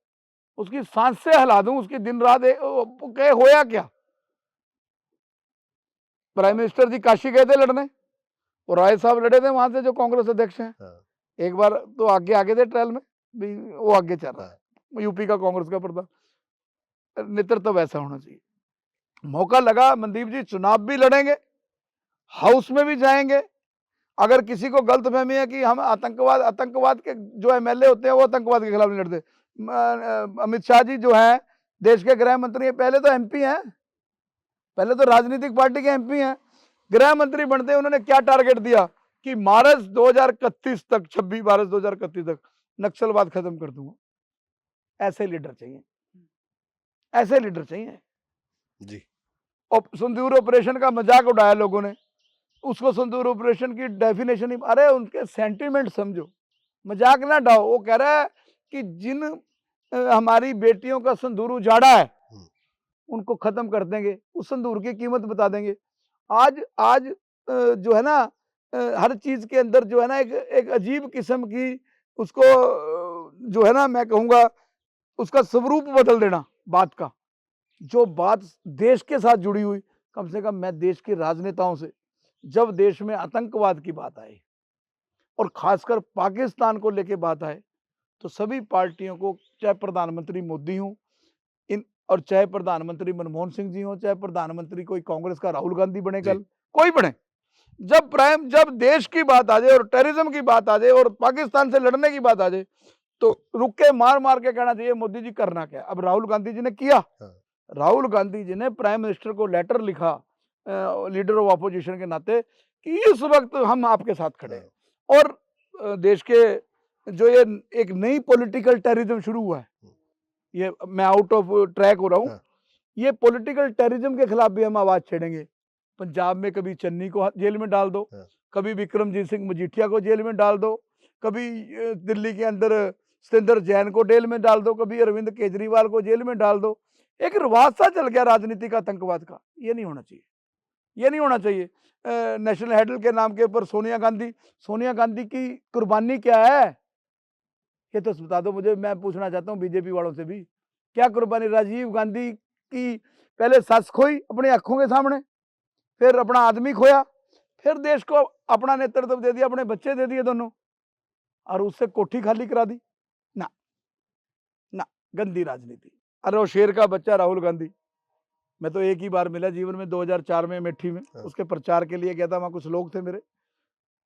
Speaker 1: उसकी सांसें हिला दूं, उसकी दिन रात कहे होया क्या। प्राइम मिनिस्टर जी काशी गए थे लड़ने, और राय साहब लड़े थे वहां से, जो कांग्रेस अध्यक्ष हैं।
Speaker 2: हाँ,
Speaker 1: एक बार तो आगे थे ट्रायल में भी, वो आगे चल रहा
Speaker 2: हाँ,
Speaker 1: है, यूपी का कांग्रेस का प्रधान। नेतृत्व वैसा होना चाहिए। मौका लगा मनदीप जी, चुनाव भी लड़ेंगे, हाउस में भी जाएंगे। अगर किसी को गलतफहमी है कि हम आतंकवाद के जो एमएलए होते हैं वो आतंकवाद के खिलाफ नहीं लड़ते, अमित शाह जी जो हैं देश के गृह मंत्री हैं, पहले तो एमपी हैं, पहले तो राजनीतिक पार्टी के एमपी हैं, गृह मंत्री बनते हैं, उन्होंने क्या टारगेट दिया कि मार्च 2031 तक, 26 मार्च 2031 तक नक्सलवाद खत्म कर दूंगा। ऐसे लीडर चाहिए, ऐसे लीडर चाहिए।
Speaker 2: जी।
Speaker 1: और सिंदूर ऑपरेशन का मजाक उड़ाया लोगों ने, उसको सिंदूर ऑपरेशन की डेफिनेशन ही, अरे उनके सेंटीमेंट समझो, मजाक ना उड़ाओ। वो कह रहा है कि जिन हमारी बेटियों का सिंदूर उजाड़ा है उनको खत्म कर देंगे, उस सिंदूर की कीमत बता देंगे। आज जो है ना, हर चीज के अंदर जो है ना एक अजीब किस्म की, उसको जो है ना, मैं कहूंगा उसका स्वरूप बदल देना बात का। जो बात देश के साथ जुड़ी हुई, कम से कम मैं देश के राजनेताओं से, जब देश में आतंकवाद की बात आए और खासकर पाकिस्तान को लेके बात आए, तो सभी पार्टियों को, चाहे प्रधानमंत्री मोदी हों इन, और चाहे प्रधानमंत्री मनमोहन सिंह जी हों, चाहे प्रधानमंत्री कोई कांग्रेस का राहुल गांधी बने, कल कोई बने, जब देश की बात आ जाए और टेररिज्म की बात आ जाए और पाकिस्तान से लड़ने की बात आ जाए, तो रुक के मार मार के कहना चाहिए मोदी जी करना क्या। अब राहुल गांधी जी ने किया, राहुल गांधी जी ने प्राइम मिनिस्टर को लेटर लिखा, लीडर ऑफ अपोजिशन के नाते, कि इस वक्त हम आपके साथ खड़े हैं। और देश के जो ये एक नई पॉलिटिकल टेररिज्म शुरू हुआ है, ये मैं आउट ऑफ ट्रैक हो रहा हूँ, ये पॉलिटिकल टेररिज्म के खिलाफ भी हम आवाज छेड़ेंगे। पंजाब में कभी चन्नी को जेल में डाल दो, कभी विक्रमजीत सिंह मजीठिया को जेल में डाल दो, कभी दिल्ली के अंदर सतेंद्र जैन को जेल में डाल दो, कभी अरविंद केजरीवाल को जेल में डाल दो। एक रिवाज सा चल गया राजनीति का आतंकवाद का, ये नहीं होना चाहिए, ये नहीं होना चाहिए। नेशनल हेडल के नाम के ऊपर सोनिया गांधी की कुर्बानी क्या है, ये तो बता दो मुझे। मैं पूछना चाहता हूँ बीजेपी वालों से भी, क्या कुर्बानी? राजीव गांधी की पहले सस खोई अपनी आंखों के सामने, फिर अपना आदमी खोया, फिर देश को अपना नेतृत्व दे दिया, अपने बच्चे दे दिए दोनों, और उससे कोठी खाली करा दी। ना ना, गंदी राजनीति। अरे वो शेर का बच्चा राहुल गांधी, मैं तो एक ही बार मिला जीवन में, 2004 में अमेठी में, उसके प्रचार के लिए गया था, वहाँ कुछ लोग थे मेरे।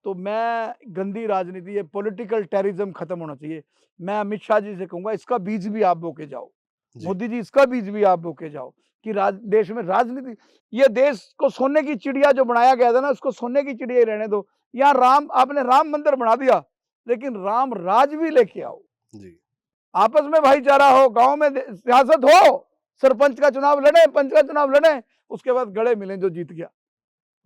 Speaker 1: तो मैं, गंदी राजनीति, ये पॉलिटिकल टेररिज्म खत्म होना चाहिए। मैं अमित शाह जी से कहूंगा, इसका बीज भी आप बोके जाओ। मोदी जी, इसका बीज भी आप बोके जाओ कि देश में राजनीति, ये देश को सोने की चिड़िया जो बनाया गया था ना, उसको सोने की चिड़िया ही रहने दो। यहाँ आपने राम मंदिर बना दिया, लेकिन राम राज भी लेके आओ
Speaker 2: जी।
Speaker 1: आपस में भाईचारा हो, गांव में सियासत हो, सरपंच का चुनाव लड़े, पंच का चुनाव लड़े, उसके बाद गले मिलें जो जीत गया।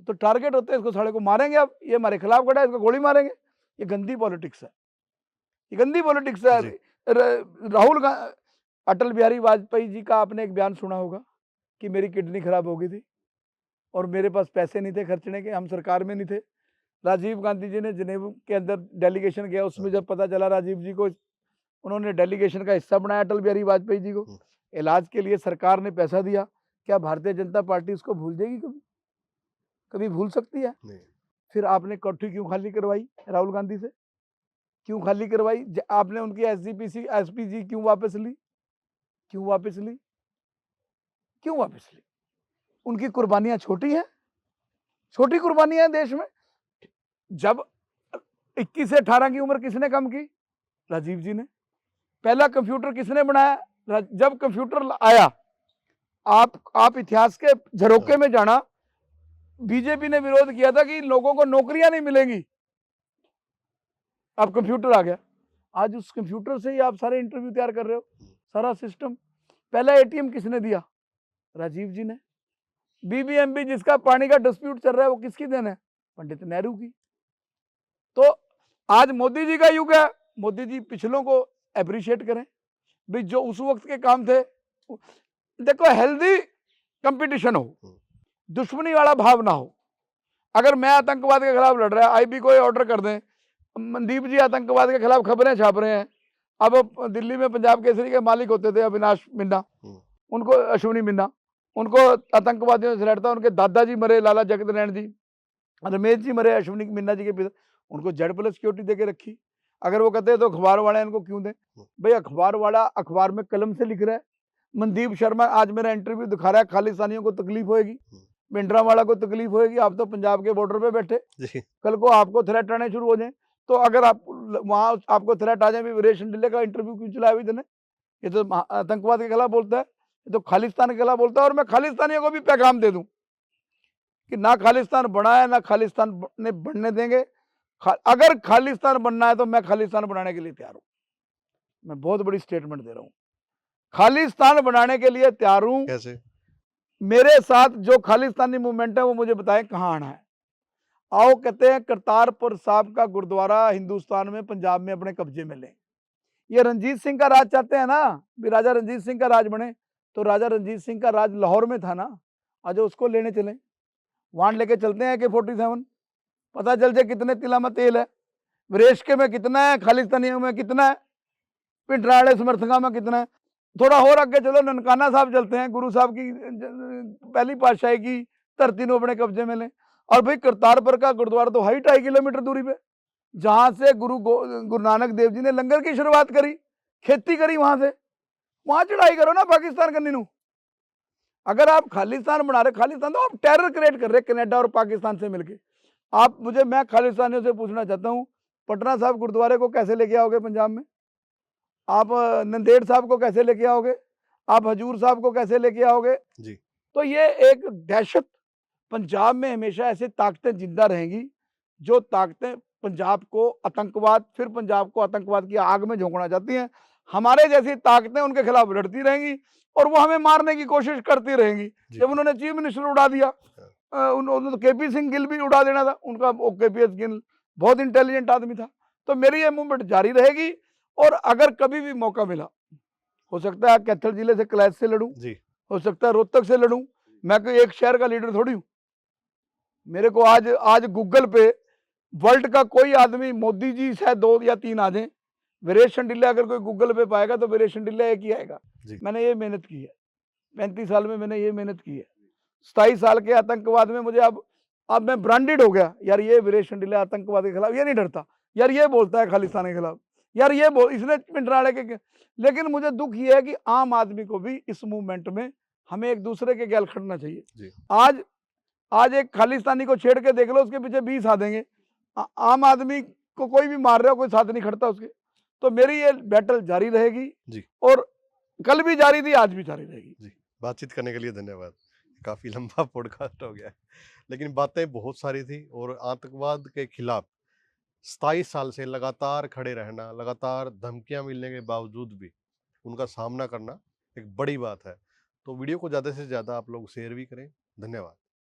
Speaker 1: तो टारगेट होते हैं, इसको साले को मारेंगे, अब ये हमारे खिलाफ खड़ा है, इसको गोली मारेंगे। ये गंदी पॉलिटिक्स है, ये गंदी पॉलिटिक्स है। अटल बिहारी वाजपेयी जी का आपने एक बयान सुना होगा कि मेरी किडनी खराब हो गई थी और मेरे पास पैसे नहीं थे खर्चने के, हम सरकार में नहीं थे। राजीव गांधी जी ने जिनेवा के अंदर डेलीगेशन किया, उसमें जब पता चला राजीव जी को, उन्होंने डेलीगेशन का हिस्सा बनाया अटल बिहारी वाजपेयी जी को, इलाज के लिए सरकार ने पैसा दिया। क्या भारतीय जनता पार्टी उसको भूल जाएगी? कभी कभी भूल सकती है?
Speaker 2: नहीं।
Speaker 1: फिर आपने कोठी क्यों खाली करवाई राहुल गांधी से? क्यों खाली करवाई? आपने उनकी एसपीजी क्यों वापस ली? क्यों वापस ली? क्यों वापस ली? उनकी कुर्बानियां छोटी हैं? छोटी कुर्बानियां हैं देश में। जब 21 से 18 की उम्र किसने कम की? राजीव जी ने। पहला कंप्यूटर किसने बनाया? जब कंप्यूटर आया, आप इतिहास के झरोके में जाना, बीजेपी ने विरोध किया था कि लोगों को नौकरियां नहीं मिलेंगी, अब कंप्यूटर आ गया। आज उस कंप्यूटर से ही आप सारे इंटरव्यू तैयार कर रहे हो, सारा सिस्टम। पहला एटीएम किसने दिया? राजीव जी ने। बीबीएमबी जिसका पानी का डिस्प्यूट चल रहा है, वो किसकी देन है? पंडित नेहरू की। तो आज मोदी जी का युग है, मोदी जी पिछलों को अप्रिशिएट करें भाई, जो उस वक्त के काम थे। देखो, हेल्दी कंपटीशन हो, दुश्मनी वाला भाव ना हो। अगर मैं आतंकवाद के खिलाफ लड़ रहा है, आईबी को ऑर्डर कर दें, मनदीप जी आतंकवाद के खिलाफ खबरें छाप रहे हैं। अब दिल्ली में पंजाब केसरी के मालिक होते थे अविनाश मिन्ना, उनको, अश्विनी मिन्ना, उनको आतंकवादियों से लड़ता, उनके दादाजी मरे, लाला जगत नारायण जी, रमेश जी मरे अश्विनी मिन्ना जी के पिता, उनको Z+ सिक्योरिटी दे के रखी। अगर वो कहते हैं तो अखबार वाला इनको क्यों दें? भाई अखबार वाला अखबार में कलम से लिख रहा है। मनदीप शर्मा आज मेरा इंटरव्यू दिखा रहा है, खालिस्तानियों को तकलीफ होगी, भिंडरावाला को तकलीफ होगी, आप तो पंजाब के बॉर्डर पे बैठे, कल को आपको थ्रेट आने शुरू हो जाए, तो अगर आप वहां आपको थ्रेट आ जाए, वीरेश डिल्ले का इंटरव्यू क्यों चलाया भी तुमने? ये तो आतंकवाद के खिलाफ बोलता है, ये तो खालिस्तान के खिलाफ बोलता है। और मैं खालिस्तानियों को भी पैगाम दे दूं कि ना खालिस्तान बना है, ना खालिस्तान ने बनने देंगे। अगर खालिस्तान बनना है तो मैं खालिस्तान बनाने के लिए तैयार हूं। मैं बहुत बड़ी स्टेटमेंट दे रहा हूं, खालिस्तान बनाने के लिए तैयार हूं।
Speaker 2: कैसे?
Speaker 1: मेरे साथ जो खालिस्तानी मूवमेंट है वो मुझे बताएं कहां आना है। आओ, कहते हैं करतारपुर साहब का गुरुद्वारा हिंदुस्तान में, पंजाब में अपने कब्जे में लें। ये रंजीत सिंह का राज चाहते हैं ना, भी राजा रंजीत सिंह का राज बने, तो राजा रंजीत सिंह का राज लाहौर में था ना, आज उसको लेने चले, वहां लेके चलते हैं AK-47, पता चल जाए कितने तिला में तेल है, वरेश के में कितना है, खालिस्तानियों में कितना है, पिंडराड़े समर्थका में कितना है। थोड़ा और आगे चलो, ननकाना साहब चलते हैं, गुरु साहब की पहली पातशाही की धरती को अपने कब्जे में लें। और भाई करतारपुर का गुरुद्वारा तो 2.5 किलोमीटर दूरी पे, जहां से गुरु नानक देव जी ने लंगर की शुरुआत करी, खेती करी, वहां चढ़ाई करो ना पाकिस्तान करनी नू। अगर आप खालिस्तान बना रहे, खालिस्तान तो आप टेरर क्रिएट कर रहे कनाडा और पाकिस्तान से मिलके। मैं खालिस्तानियों से पूछना चाहता हूं, पटना साहब गुरुद्वारे को कैसे लेके आओगे पंजाब में? आप नंदेड़ साहब को कैसे लेके आओगे? आप हजूर साहब को कैसे लेके आओगे
Speaker 2: जी?
Speaker 1: तो ये एक दहशत, पंजाब में हमेशा ऐसे ताकतें जिंदा रहेंगी जो ताकतें पंजाब को आतंकवाद, फिर पंजाब को आतंकवाद की आग में झोंकना चाहती हैं। हमारे जैसी ताकतें उनके खिलाफ लड़ती रहेंगी और वो हमें मारने की कोशिश करती रहेंगी। जब उन्होंने चीफ मिनिस्टर उड़ा दिया, उन्होंने तो KP सिंह गिल भी उड़ा देना था उनका, KPS गिल बहुत इंटेलिजेंट आदमी था। तो मेरी ये मूवमेंट जारी रहेगी, और अगर कभी भी मौका मिला, हो सकता है कैथल जिले से क्लैश से लड़ूं, हो सकता है रोहतक से लड़ूं, मैं कोई एक शहर का लीडर थोड़ी हूं। मेरे को आज गूगल पे वर्ल्ड का कोई आदमी, मोदी जी शायद 2 या 3 आ जाए, वीरेश शंडिल्य अगर कोई गूगल पे पाएगा तो वीरेश शंडिल्य एक ही आएगा। मैंने ये मेहनत की है, 35 साल में मैंने ये मेहनत की है। 27 साल के आतंकवाद में मुझे अब अब मैं ब्रांडेड हो गया, यार ये वीरेश शंडिला आतंकवाद के खिलाफ ये नहीं डरता, यार ये बोलता है खालिस्तान के खिलाफ, यार ये इसने पिंडराड़े के। लेकिन मुझे दुख ये है कि आम आदमी को भी इस मूवमेंट में हमें एक दूसरे के गैल खड़ना चाहिए।
Speaker 2: जी।
Speaker 1: आज एक खालिस्तानी को छेड़ के देख लो, उसके पीछे 20 आ देंगे। आम आदमी को कोई भी मार रहा हो, कोई साथ नहीं खड़ता उसके। तो मेरी ये बैटल जारी रहेगी
Speaker 2: जी।
Speaker 1: और कल भी जारी थी, आज भी जारी रहेगी।
Speaker 2: जी, बातचीत करने के लिए धन्यवाद। काफ़ी लंबा पॉडकास्ट हो गया है, लेकिन बातें बहुत सारी थी और आतंकवाद के खिलाफ 27 साल से लगातार खड़े रहना, लगातार धमकियाँ मिलने के बावजूद भी उनका सामना करना एक बड़ी बात है। तो वीडियो को ज़्यादा से ज़्यादा आप लोग शेयर भी करें। धन्यवाद।